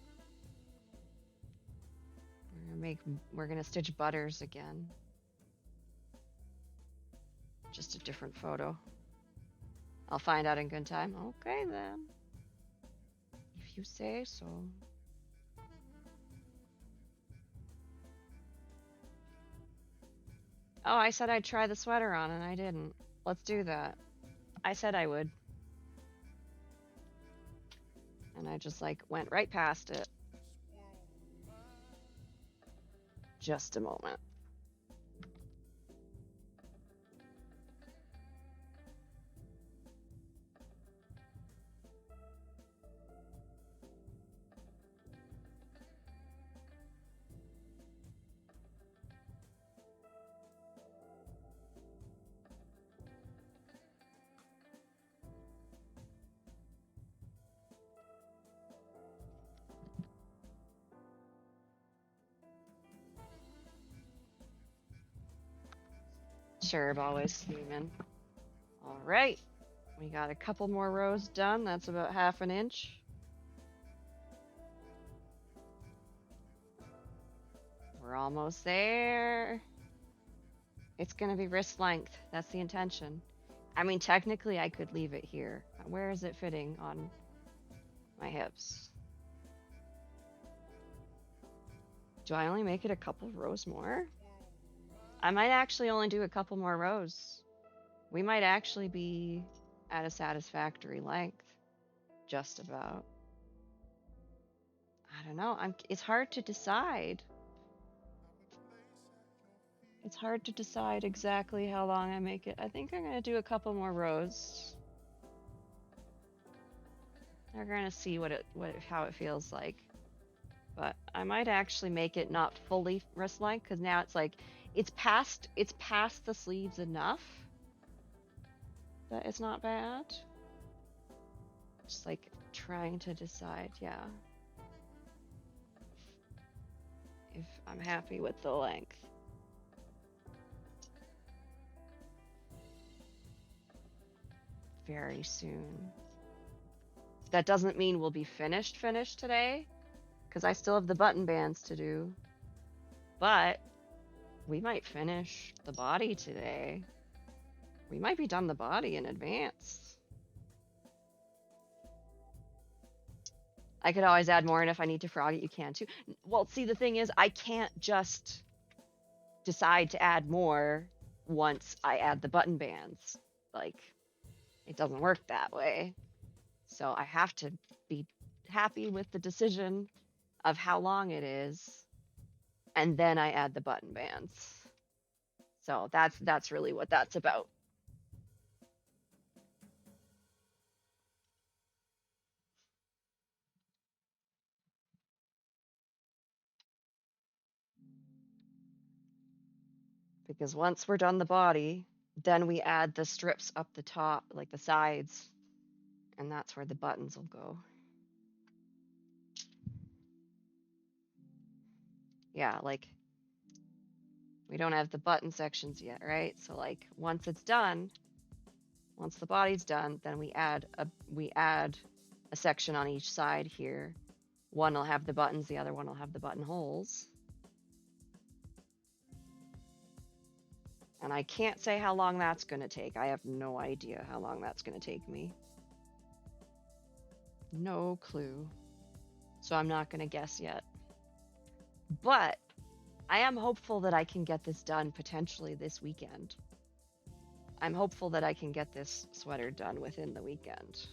We're gonna stitch Butters again. Just a different photo. I'll find out in good time. Okay then. If you say so. Oh, I said I'd try the sweater on and I didn't. Let's do that. I said I would. And I just like went right past it. Just a moment. Cherub always steaming. All right. We got a couple more rows done. That's about half an inch. We're almost there. It's gonna be wrist length. That's the intention. I mean, technically, I could leave it here. Where is it fitting on my hips? Do I only make it a couple rows more? I might actually only do a couple more rows. We might actually be at a satisfactory length. Just about. I don't know. It's hard to decide. It's hard to decide exactly how long I make it. I think I'm going to do a couple more rows. We're going to see how it feels like. But I might actually make it not fully wrist length, cuz now it's like it's past the sleeves enough that it's not bad. Just like trying to decide, yeah. If I'm happy with the length. Very soon. That doesn't mean we'll be finished today, because I still have the button bands to do. But we might finish the body today. We might be done the body in advance. I could always add more, and if I need to frog it, you can too. Well, see, the thing is, I can't just decide to add more once I add the button bands. Like, it doesn't work that way. So I have to be happy with the decision of how long it is, and then I add the button bands. So that's really what that's about. Because once we're done the body, then we add the strips up the top, like the sides, and that's where the buttons will go. Yeah, like we don't have the button sections yet, right? So like once it's done, once the body's done, then we add a section on each side here. One will have the buttons, the other one will have the buttonholes. And I can't say how long that's going to take. I have no idea how long that's going to take me. No clue. So I'm not going to guess yet. But I am hopeful that I can get this done potentially this weekend. I'm hopeful that I can get this sweater done within the weekend.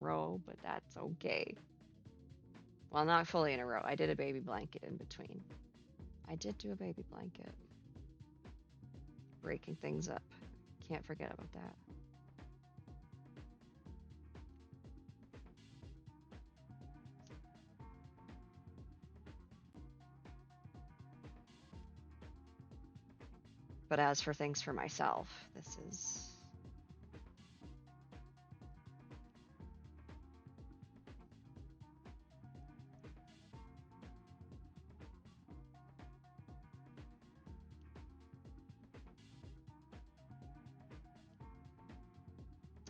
row, but that's okay. Well, not fully in a row. I did a baby blanket in between. I did do a baby blanket. Breaking things up. Can't forget about that. But as for things for myself, this is.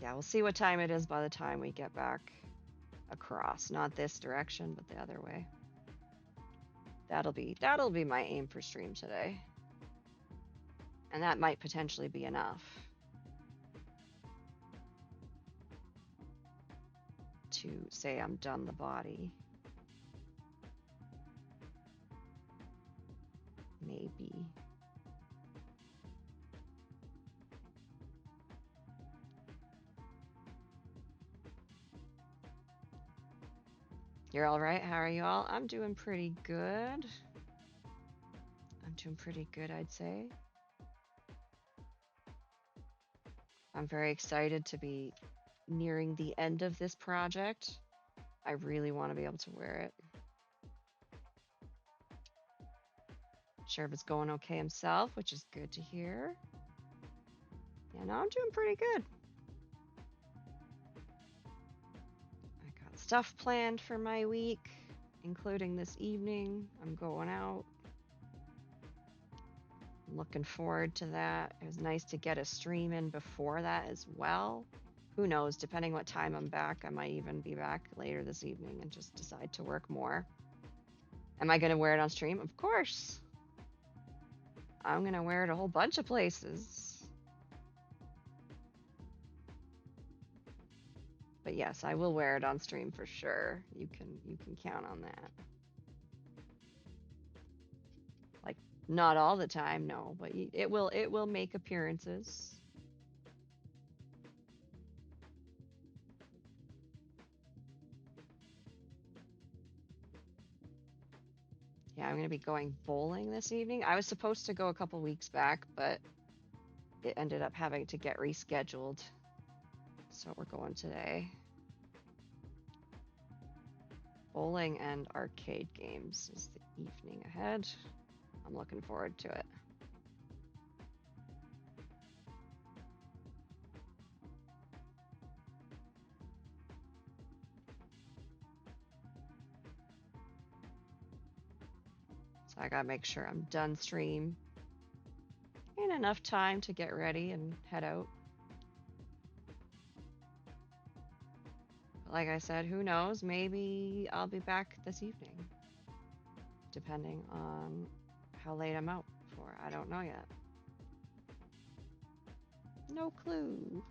Yeah, we'll see what time it is by the time we get back across. Not this direction, but the other way. That'll be my aim for stream today. And that might potentially be enough to say I'm done the body. Maybe. You're all right? How are you all? I'm doing pretty good. I'm doing pretty good, I'd say. I'm very excited to be nearing the end of this project. I really want to be able to wear it. Sheriff is going okay himself, which is good to hear. Yeah, no, I'm doing pretty good. I got stuff planned for my week, including this evening. I'm going out. I'm looking forward to that. It was nice to get a stream in before that as well. Who knows, depending what time I'm back, I might even be back later this evening and just decide to work more. Am I going to wear it on stream? Of course. I'm going to wear it a whole bunch of places. But yes, I will wear it on stream for sure. You can count on that. Like not all the time, no, but it will make appearances. Yeah, I'm going to be going bowling this evening. I was supposed to go a couple weeks back, but it ended up having to get rescheduled. So we're going today. Bowling and arcade games is the evening ahead. I'm looking forward to it. So I gotta make sure I'm done stream in enough time to get ready and head out. But like I said, who knows? Maybe I'll be back this evening, depending on how late I'm out for. I don't know yet. No clue.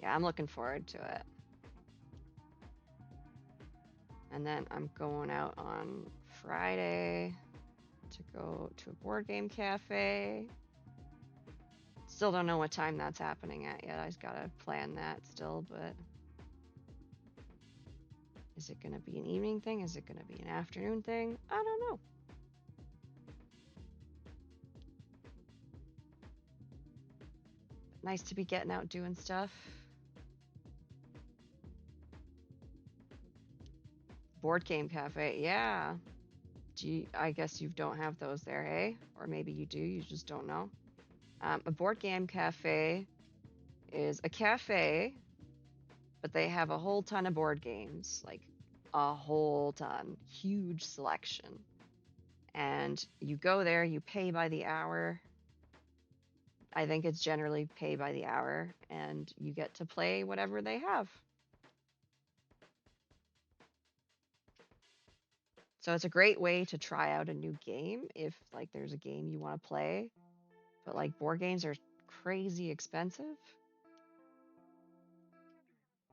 Yeah, I'm looking forward to it. And then I'm going out on Friday to go to a board game cafe. Still don't know what time that's happening at yet. I just gotta plan that still, but is it gonna be an evening thing? Is it gonna be an afternoon thing? I don't know. Nice to be getting out doing stuff. Board game cafe, yeah. I guess you don't have those there, hey? Or maybe you do, you just don't know. A board game cafe is a cafe, but they have a whole ton of board games, like a whole ton, huge selection. And you go there, you pay by the hour. I think it's generally pay by the hour, and you get to play whatever they have. So it's a great way to try out a new game if like there's a game you want to play. But like board games are crazy expensive.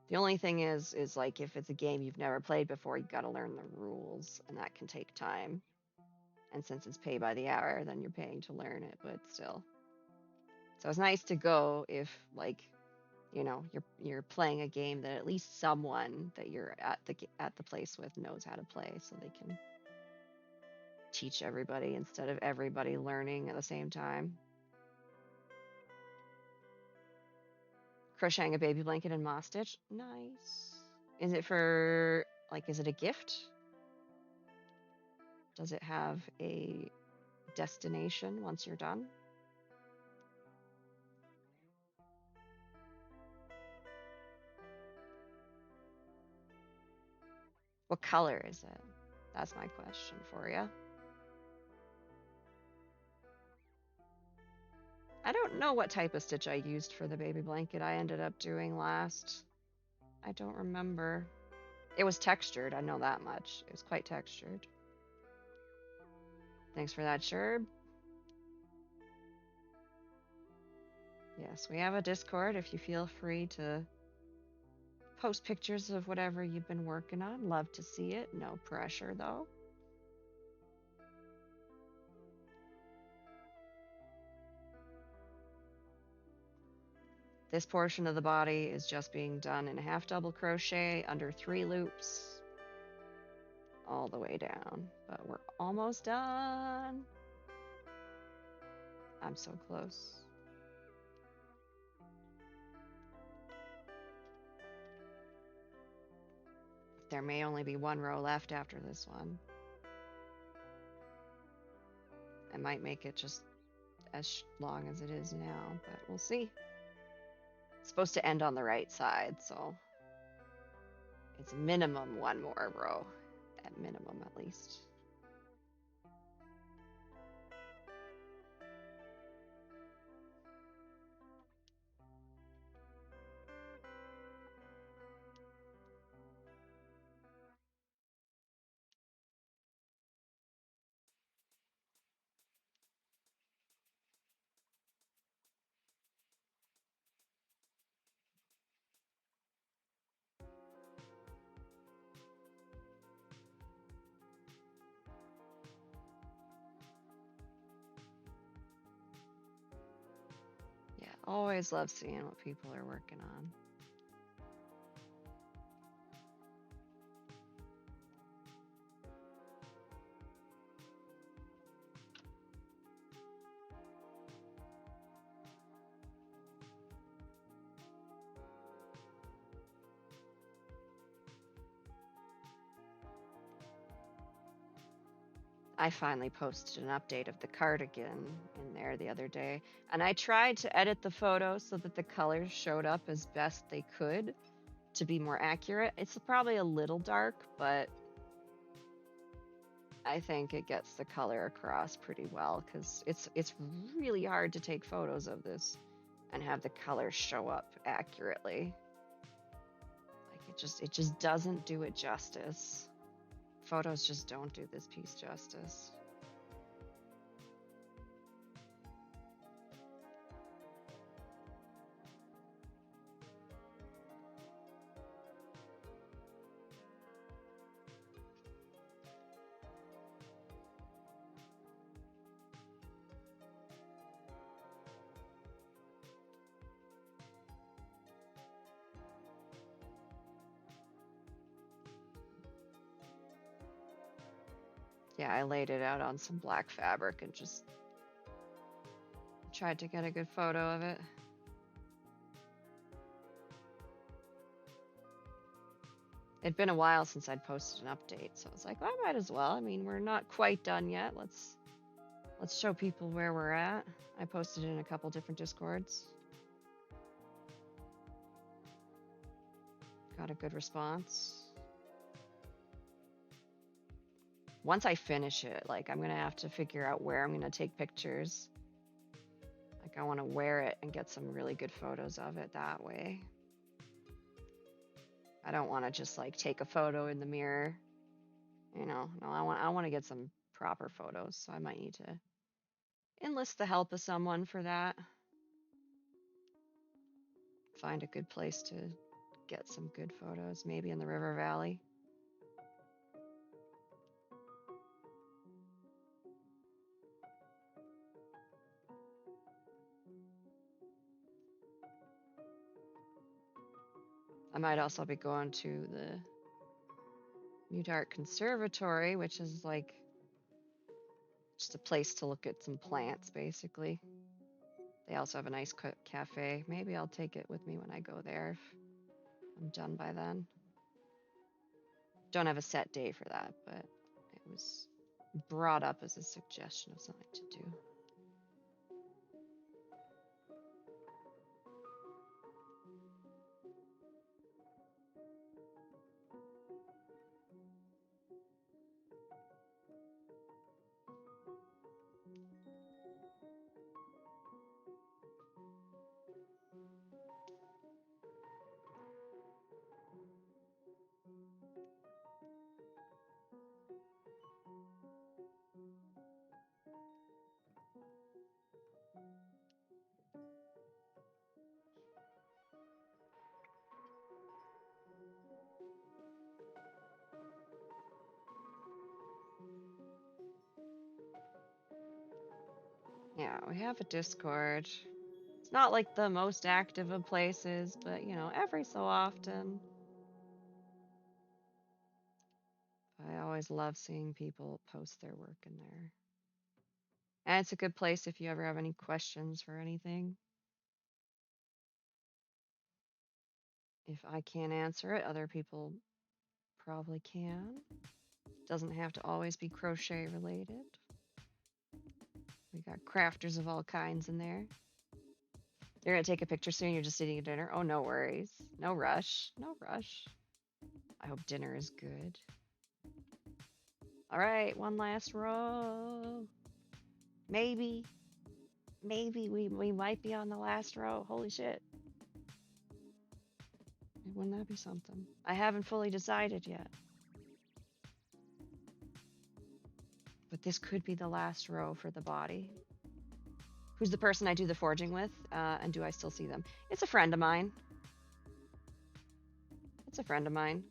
The only thing is like if it's a game you've never played before, you got to learn the rules, and that can take time. And since it's pay by the hour, then you're paying to learn it, but still. So it's nice to go if like you know, you're playing a game that at least someone that you're at the place with knows how to play, so they can teach everybody instead of everybody learning at the same time. Crocheting a baby blanket and moss stitch. Nice. Is it for, like, is it a gift? Does it have a destination once you're done? What color is it? That's my question for you. I don't know what type of stitch I used for the baby blanket I ended up doing last. I don't remember. It was textured, I know that much. It was quite textured. Thanks for that, Sherb. Yes, we have a Discord if you feel free to post pictures of whatever you've been working on. Love to see it. No pressure, though. This portion of the body is just being done in a half double crochet under 3 loops all the way down, but we're almost done. I'm so close. There may only be 1 row left after this one. I might make it just as long as it is now, but we'll see. It's supposed to end on the right side, so it's minimum 1 more row, at minimum at least. Yeah, always love seeing what people are working on. I finally posted an update of the cardigan in there the other day, and I tried to edit the photo so that the colors showed up as best they could to be more accurate. It's probably a little dark, but I think it gets the color across pretty well, because it's really hard to take photos of this and have the colors show up accurately. Like, it just doesn't do it justice. Photos just don't do this piece justice. Yeah, I laid it out on some black fabric and just tried to get a good photo of it. It'd been a while since I'd posted an update, so I was like, well, I might as well. I mean, we're not quite done yet. Let's show people where we're at. I posted it in a couple different Discords. Got a good response. Once I finish it, like, I'm gonna have to figure out where I'm gonna take pictures. Like, I want to wear it and get some really good photos of it that way. I don't want to just like take a photo in the mirror, you know. No, I want to get some proper photos, so I might need to enlist the help of someone for that. Find a good place to get some good photos, maybe in the River Valley. I might also be going to the Mute Art Conservatory, which is like just a place to look at some plants, basically. They also have a nice cafe. Maybe I'll take it with me when I go there if I'm done by then. Don't have a set day for that, but it was brought up as a suggestion of something to do. Yeah, we have a Discord. It's not like the most active of places, but you know, every so often. I always love seeing people post their work in there. And it's a good place if you ever have any questions for anything. If I can't answer it, other people probably can. Doesn't have to always be crochet related. We got crafters of all kinds in there. You're gonna take a picture soon, you're just eating dinner. Oh, no worries. No rush. No rush. I hope dinner is good. All right, one last row. Maybe we might be on the last row. Holy shit. Wouldn't that be something? I haven't fully decided yet. But this could be the last row for the body. Who's the person I do the forging with? And do I still see them? It's a friend of mine. It's a friend of mine.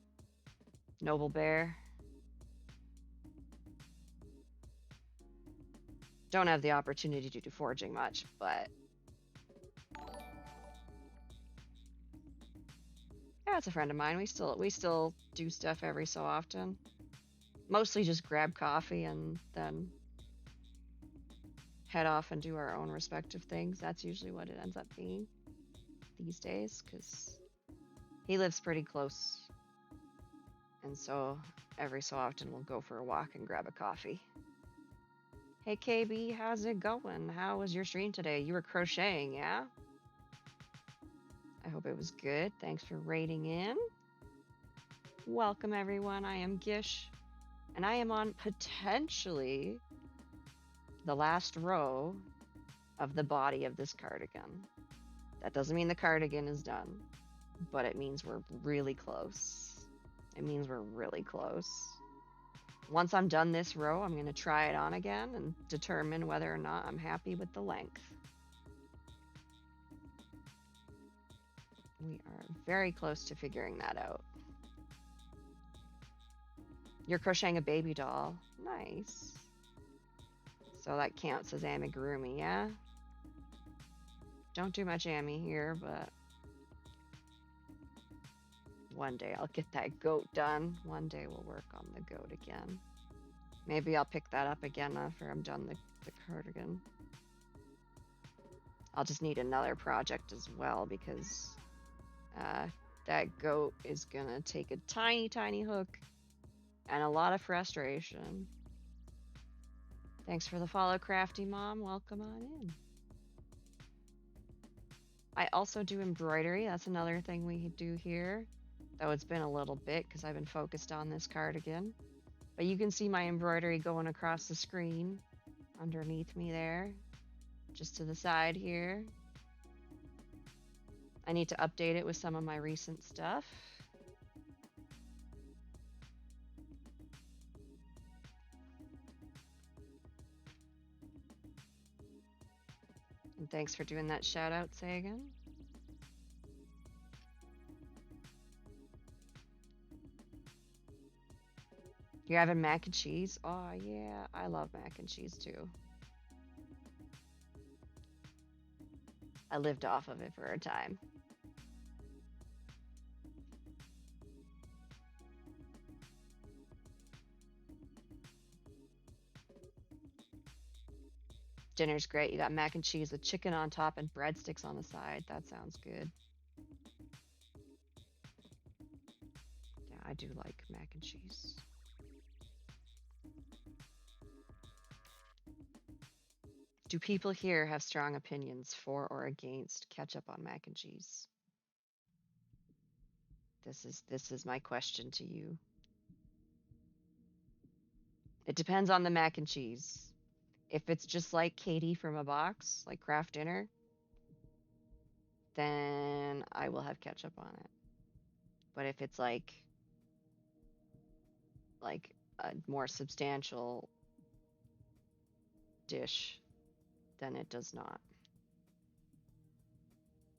Noble Bear. Don't have the opportunity to do forging much, but yeah, it's a friend of mine. We still do stuff every so often. Mostly just grab coffee and then head off and do our own respective things. That's usually what it ends up being these days, because he lives pretty close. And so every so often we'll go for a walk and grab a coffee. Hey KB, how's it going? How was your stream today? You were crocheting, yeah? I hope it was good. Thanks for raiding in. Welcome everyone, I am Gish, and I am on potentially the last row of the body of this cardigan. That doesn't mean the cardigan is done, but it means we're really close. It means we're really close. Once I'm done this row, I'm going to try it on again and determine whether or not I'm happy with the length. We are very close to figuring that out. You're crocheting a baby doll. Nice. So that counts as amigurumi, yeah? Don't do much ami here, but one day I'll get that goat done. One day we'll work on the goat again. Maybe I'll pick that up again after I'm done the cardigan. I'll just need another project as well, because that goat is gonna take a tiny hook and a lot of frustration. Thanks for the follow, Crafty Mom. Welcome on in. I also do embroidery. That's another thing we do here, though it's been a little bit because I've been focused on this cardigan. But you can see my embroidery going across the screen underneath me there, just to the side here. I need to update it with some of my recent stuff. And thanks for doing that shout out, Sagan. You're having mac and cheese? Oh yeah, I love mac and cheese too. I lived off of it for a time. Dinner's great. You got mac and cheese with chicken on top and breadsticks on the side. That sounds good. Yeah, I do like mac and cheese. Do people here have strong opinions for or against ketchup on mac and cheese? This is my question to you. It depends on the mac and cheese. If it's just like Katie from a box, like Kraft Dinner, then I will have ketchup on it. But if it's like a more substantial dish, then it does not.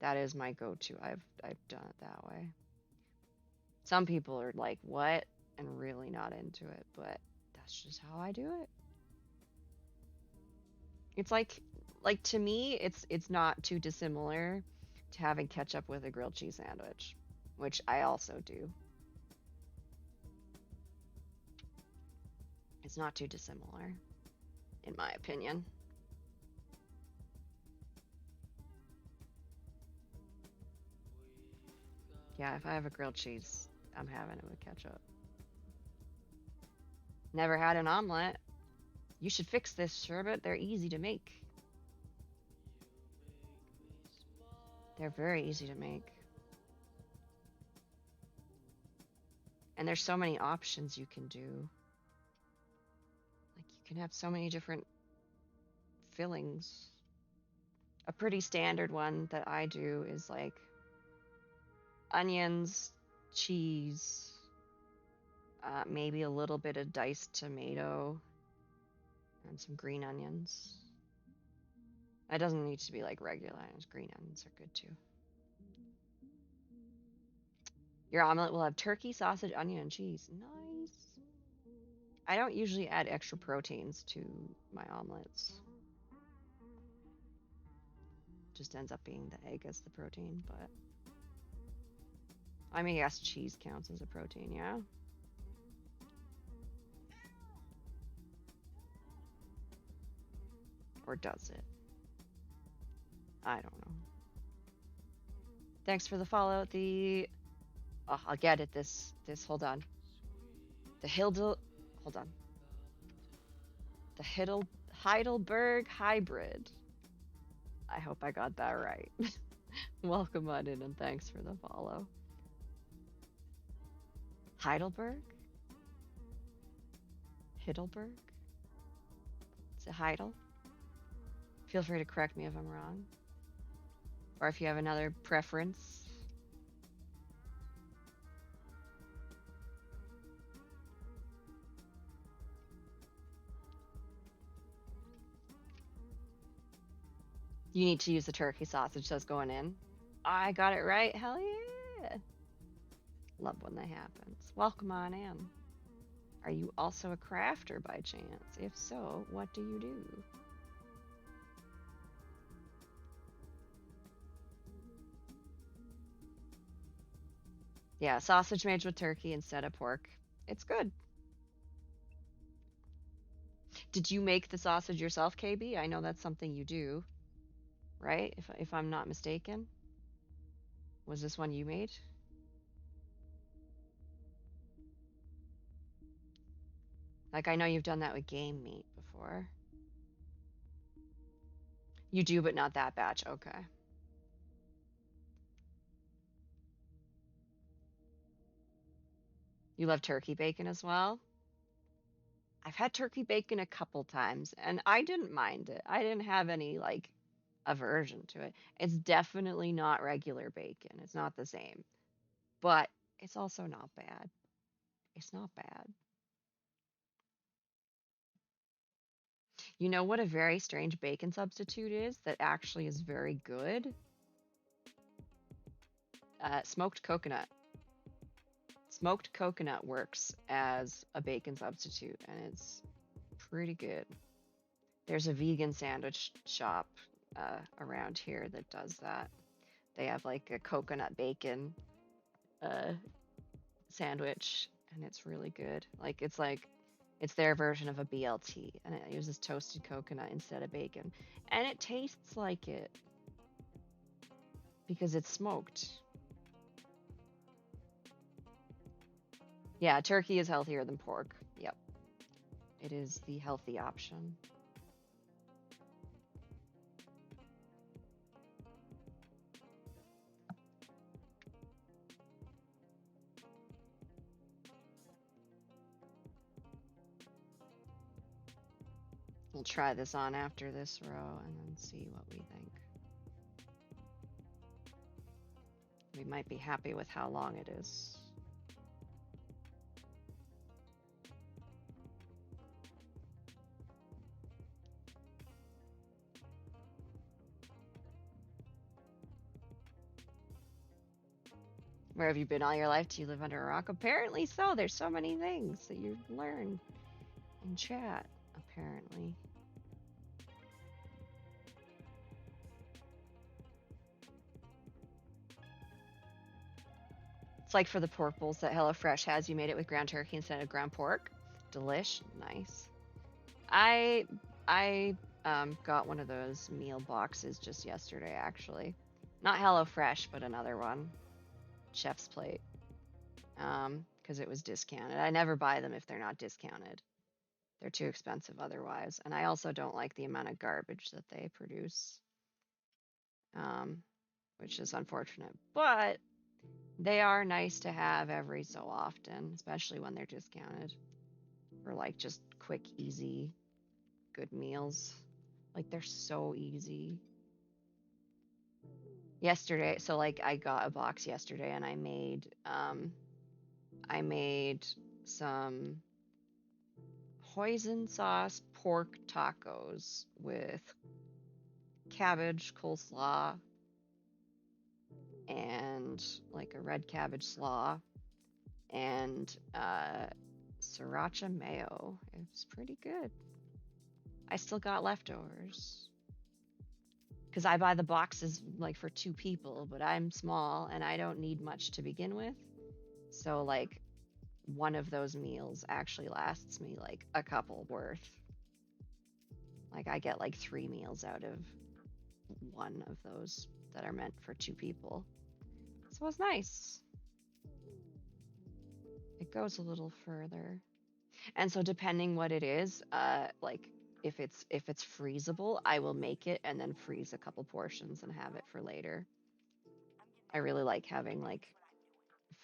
That is my go-to. I've done it that way. Some people are like, "What?" and really not into it, but that's just how I do it. It's like to me, it's not too dissimilar to having ketchup with a grilled cheese sandwich, which I also do. It's not too dissimilar, in my opinion. Yeah, if I have a grilled cheese, I'm having it with ketchup. Never had an omelet. You should fix this, Sherbet. They're easy to make. They're very easy to make. And there's so many options you can do. Like you can have so many different fillings. A pretty standard one that I do is like onions, cheese, maybe a little bit of diced tomato, and some green onions. It doesn't need to be like regular onions. Green onions are good too. Your omelet will have turkey, sausage, onion, and cheese. Nice. I don't usually add extra proteins to my omelets. Just ends up being the egg as the protein, but I mean, yes, cheese counts as a protein, yeah? Or does it? I don't know. Thanks for the follow. I'll get it. Hold on. Hold on. The Heidelberg hybrid. I hope I got that right. Welcome on in and thanks for the follow. Heidelberg? Heidelberg? Is it Heidel? Feel free to correct me if I'm wrong. Or if you have another preference. You need to use the turkey sausage that's going in. I got it right. Hell yeah. Love when that happens. Welcome on in. Are you also a crafter by chance? If so, what do you do? Yeah, sausage made with turkey instead of pork. It's good. Did you make the sausage yourself, KB? I know that's something you do, right? If I'm not mistaken. Was this one you made? Like, I know you've done that with game meat before. You do, but not that batch. Okay. You love turkey bacon as well? I've had turkey bacon a couple times and I didn't mind it. I didn't have any like aversion to it. It's definitely not regular bacon. It's not the same. But it's also not bad. It's not bad. You know what a very strange bacon substitute is that actually is very good? Smoked coconut. Smoked coconut works as a bacon substitute and it's pretty good. There's a vegan sandwich shop around here that does that. They have like a coconut bacon sandwich and it's really good. Like it's like It's their version of a BLT, and it uses toasted coconut instead of bacon. And it tastes like it because it's smoked. Yeah, turkey is healthier than pork. Yep. It is the healthy option. We'll try this on after this row and then see what we think. We might be happy with how long it is. Where have you been all your life? Do you live under a rock? Apparently so. There's so many things that you learn in chat, apparently. It's like for the pork bowls that HelloFresh has. You made it with ground turkey instead of ground pork. Delish. Nice. I got one of those meal boxes just yesterday, actually. Not HelloFresh, but another one. Chef's Plate. Because it was discounted. I never buy them if they're not discounted. They're too expensive otherwise. And I also don't like the amount of garbage that they produce, which is unfortunate. But they are nice to have every so often, especially when they're discounted for like just quick, easy, good meals. Like they're so easy. Yesterday, so like I got a box yesterday and I made some hoisin sauce pork tacos with cabbage, coleslaw, and like a red cabbage slaw and sriracha mayo. It was pretty good. I still got leftovers because I buy the boxes like for 2 people, but I'm small and I don't need much to begin with. So like one of those meals actually lasts me like a couple worth. Like I get like 3 meals out of one of those that are meant for 2 people. So it's nice. It goes a little further. And so depending what it is, like if it's freezable, I will make it and then freeze a couple portions and have it for later. I really like having like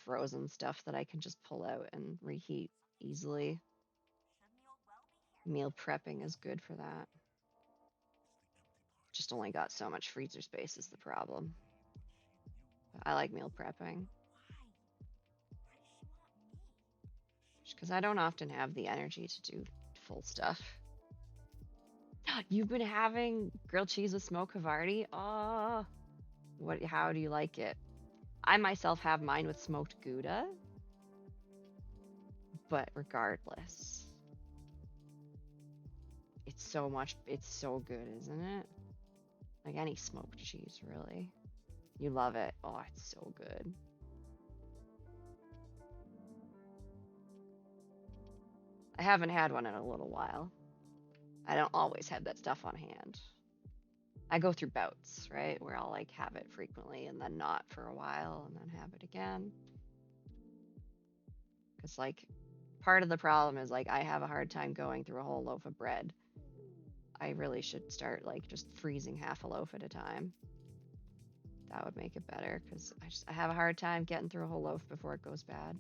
frozen stuff that I can just pull out and reheat easily. Meal prepping is good for that. Just only got so much freezer space is the problem. But I like meal prepping. Just because I don't often have the energy to do full stuff. You've been having grilled cheese with smoked Havarti? Oh, how do you like it? I myself have mine with smoked Gouda, but regardless, it's so good, isn't it? Like any smoked cheese, really. You love it. Oh, it's so good. I haven't had one in a little while. I don't always have that stuff on hand. I go through bouts, right? Where I'll like have it frequently and then not for a while and then have it again. Because like part of the problem is like I have a hard time going through a whole loaf of bread. I really should start like just freezing half a loaf at a time. That would make it better because I have a hard time getting through a whole loaf before it goes bad.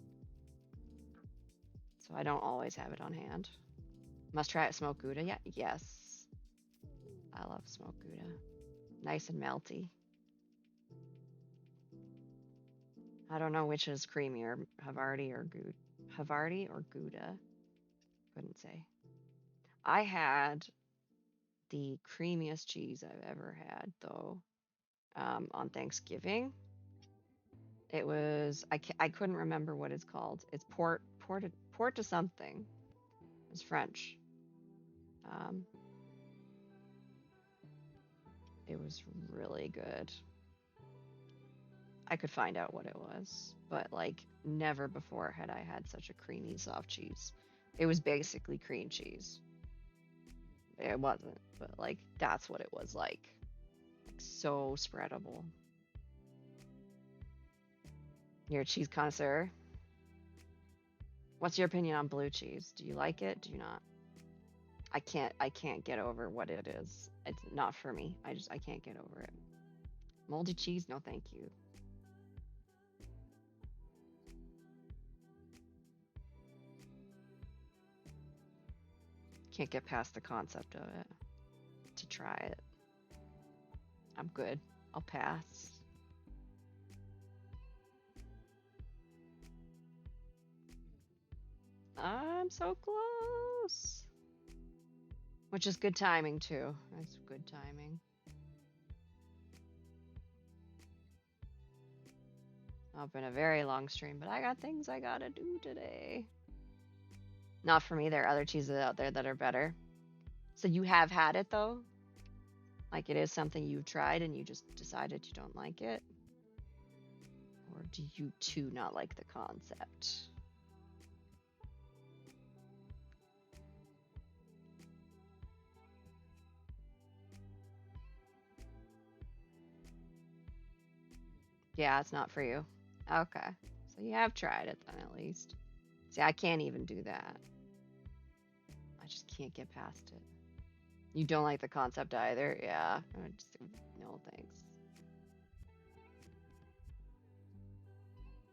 So I don't always have it on hand. Must try it smoked Gouda. Yeah, yes. I love smoked Gouda. Nice and melty. I don't know which is creamier, Havarti or Gouda. Havarti or Gouda? Couldn't say. I had the creamiest cheese I've ever had though on Thanksgiving. It was I couldn't remember what it's called. It's port to something. It's French. Um, it was really good. I could find out what it was, but like never before had I had such a creamy soft cheese. It was basically cream cheese. It wasn't, but like that's what it was like. So spreadable. You're a cheese connoisseur. What's your opinion on blue cheese? Do you like it? Do you not? I can't get over what it is. It's not for me. I can't get over it. Moldy cheese? No, thank you. Can't get past the concept of it. To try it. I'm good. I'll pass. I'm so close. Which is good timing too. That's good timing. I've been a very long stream, but I got things I gotta do today. Not for me. There are other cheeses out there that are better. So you have had it though? Like it is something you've tried and you just decided you don't like it? Or do you too not like the concept? Yeah, it's not for you. Okay. So you have tried it then at least. See, I can't even do that. I just can't get past it. You don't like the concept either? Yeah. No thanks.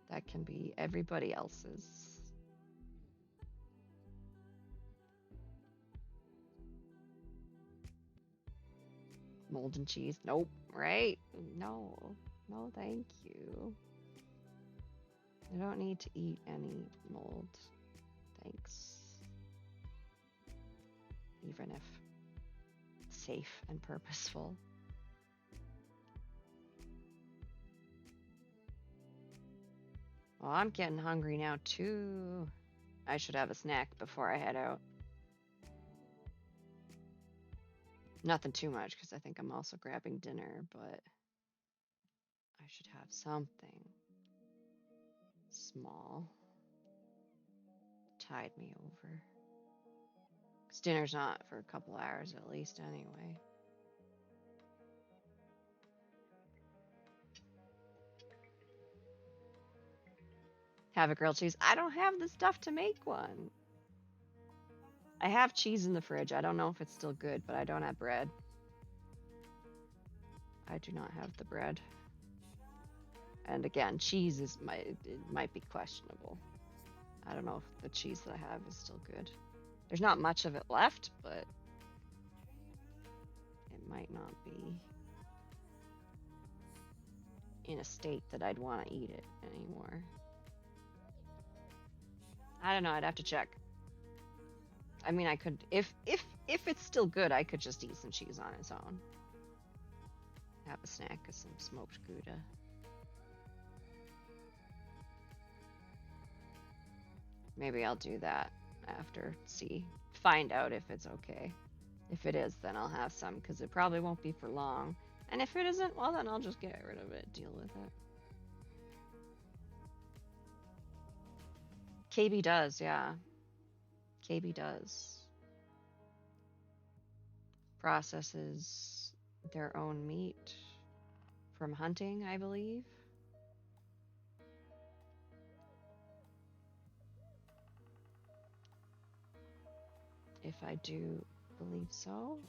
That can be everybody else's. Molten cheese? Nope. Right? No. No, thank you. I don't need to eat any mold. Thanks. Even if safe and purposeful. Well, I'm getting hungry now too. I should have a snack before I head out. Nothing too much because I think I'm also grabbing dinner, but I should have something small. Tide me over. Because dinner's not for a couple hours at least anyway. Have a grilled cheese. I don't have the stuff to make one. I have cheese in the fridge. I don't know if it's still good, but I don't have bread. I do not have the bread. And again, cheese might be questionable. I don't know if the cheese that I have is still good. There's not much of it left, but it might not be in a state that I'd want to eat it anymore. I don't know. I'd have to check. I mean, I could if it's still good, I could just eat some cheese on its own. Have a snack of some smoked Gouda. Maybe I'll do that after. Find out if it's okay. If it is, then I'll have some because it probably won't be for long. And if it isn't, well, then I'll just get rid of it, deal with it. KB does, yeah. KB does. Processes their own meat from hunting, I believe. If I do believe so.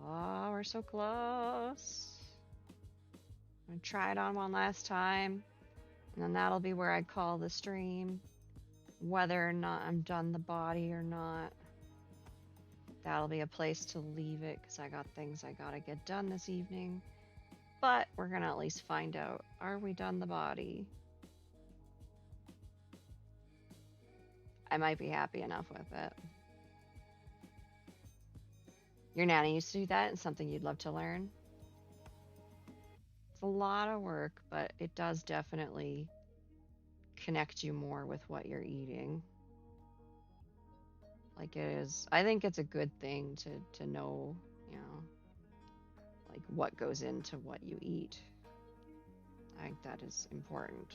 Oh, we're so close. I'm gonna try it on one last time, and then that'll be where I call the stream. Whether or not I'm done the body or not, that'll be a place to leave it because I got things I gotta get done this evening. But we're gonna at least find out, are we done the body? I might be happy enough with it. Your nanny used to do that and something you'd love to learn? It's a lot of work, but it does definitely connect you more with what you're eating. Like it is, I think it's a good thing to know, you know, like what goes into what you eat. I think that is important.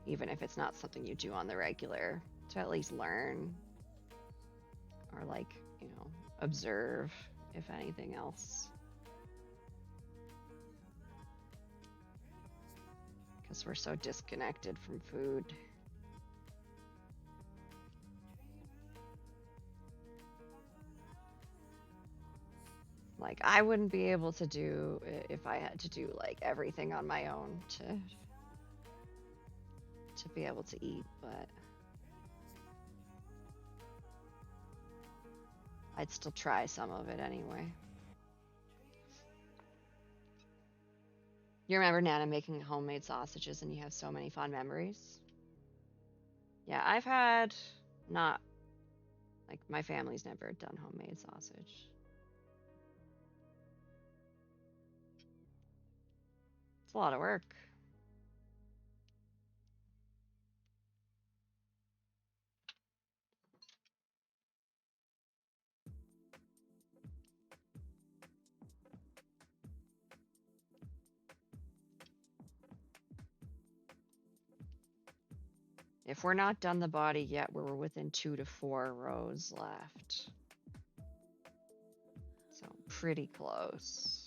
Even if it's not something you do on the regular, to at least learn or, like, you know, observe, if anything else. Because we're so disconnected from food. Like, I wouldn't be able to do if I had to do like everything on my own to be able to eat, but I'd still try some of it anyway. You remember Nana making homemade sausages and you have so many fond memories? Yeah, I've had not, like, my family's never done homemade sausage. It's a lot of work. If we're not done the body yet, we're within 2 to 4 rows left. So pretty close.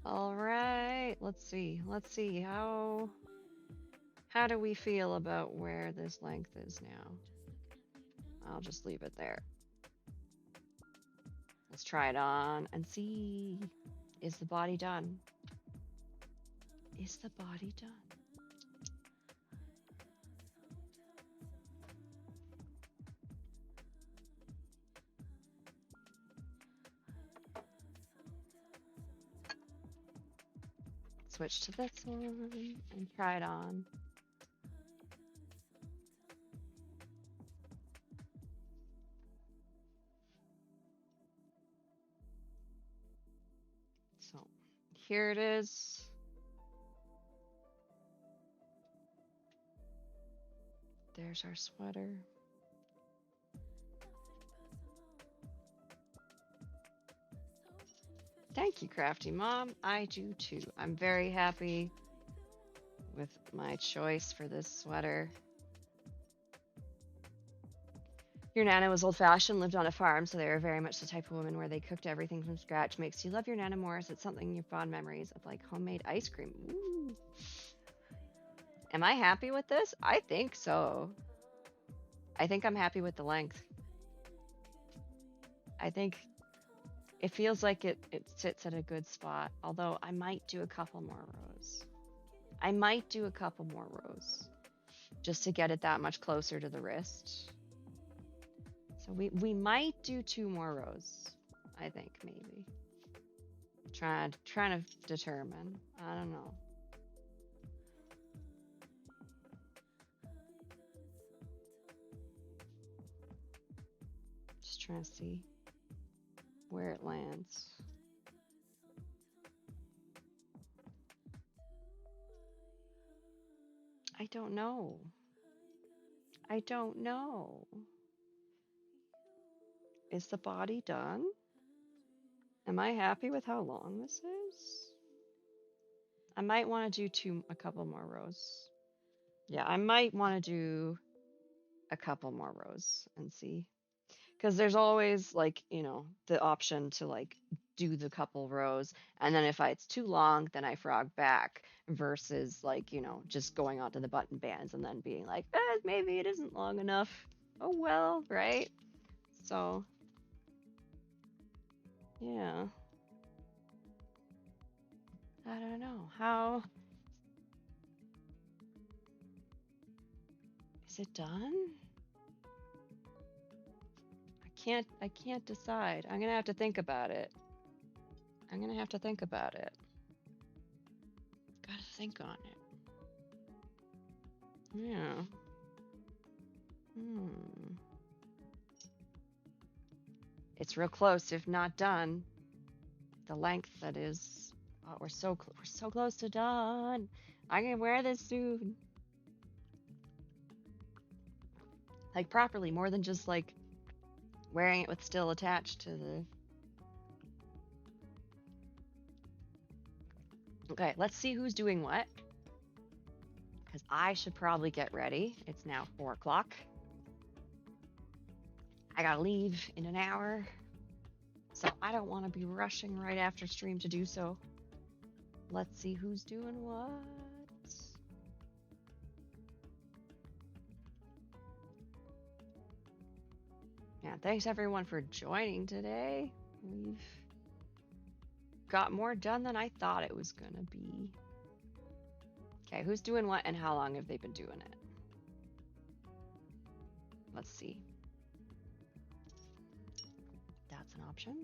All right, let's see. How do we feel about where this length is now? I'll just leave it there. Let's try it on and see. Is the body done? Is the body done? Switch to this one and try it on. So here it is. There's our sweater. Thank you, Crafty Mom. I do too. I'm very happy with my choice for this sweater. Your Nana was old-fashioned, lived on a farm, so they were very much the type of woman where they cooked everything from scratch. Makes you love your Nana more, so it's something your fond memories of, like homemade ice cream. Ooh. Am I happy with this? I think so. I think I'm happy with the length. I think it feels like it sits at a good spot, although I might do a couple more rows. Just to get it that much closer to the wrist. So we might do 2 more rows, I think, maybe. Trying to determine. I don't know. Just trying to see where it lands. I don't know. Is the body done? Am I happy with how long this is? I might want to do a couple more rows. Yeah, I might want to do a couple more rows and see. Because there's always, like, you know, the option to, like, do the couple rows, and then if it's too long, then I frog back, versus, like, you know, just going onto the button bands and then being like, maybe it isn't long enough. Oh well, right? So Yeah. I don't know. How is it done? I can't decide. I'm gonna have to think about it. I'm gonna have to think about it. Gotta think on it. Yeah. Hmm. It's real close, if not done. The length that is. Oh, we're so close to done. I can wear this soon. Like properly, more than just like wearing it with still attached to the. Okay, let's see who's doing what. Because I should probably get ready. It's now 4 o'clock. I gotta leave in an hour. So I don't want to be rushing right after stream to do so. Let's see who's doing what. Yeah, thanks everyone for joining today. We've got more done than I thought it was gonna be. Okay, who's doing what and how long have they been doing it? Let's see. That's an option.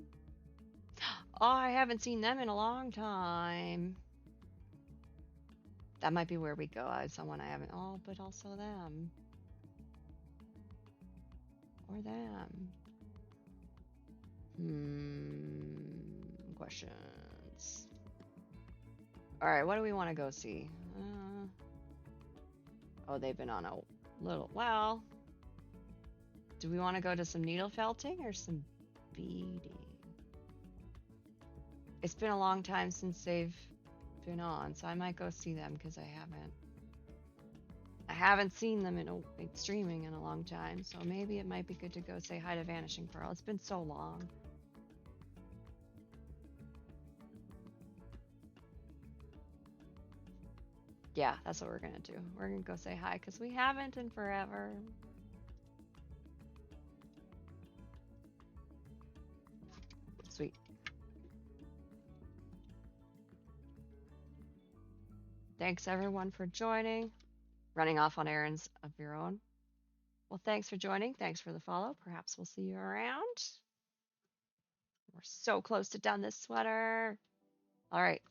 Oh, I haven't seen them in a long time. That might be where we go. Someone I haven't. Oh, but also them. Or them. Questions. All right, what do we want to go see? Oh, they've been on a little. Well, do we want to go to some needle felting or some beading? It's been a long time since they've been on, so I might go see them because I haven't seen them in streaming in a long time. So maybe it might be good to go say hi to Vanishing Pearl. It's been so long. Yeah, that's what we're gonna do. We're gonna go say hi because we haven't in forever. Sweet. Thanks everyone for joining. Running off on errands of your own. Well, thanks for joining. Thanks for the follow. Perhaps we'll see you around. We're so close to done this sweater. All right.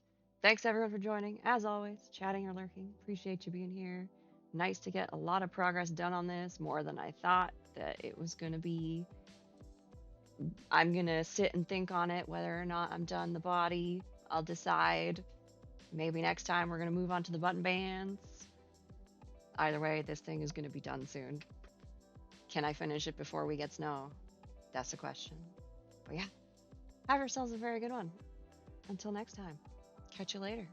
Thanks everyone for joining. As always, chatting or lurking. Appreciate you being here. Nice to get a lot of progress done on this, more than I thought that it was going to be. I'm going to sit and think on it, whether or not I'm done the body. I'll decide. Maybe next time we're going to move on to the button bands. Either way, this thing is going to be done soon. Can I finish it before we get snow? That's the question. But yeah, have yourselves a very good one. Until next time, catch you later.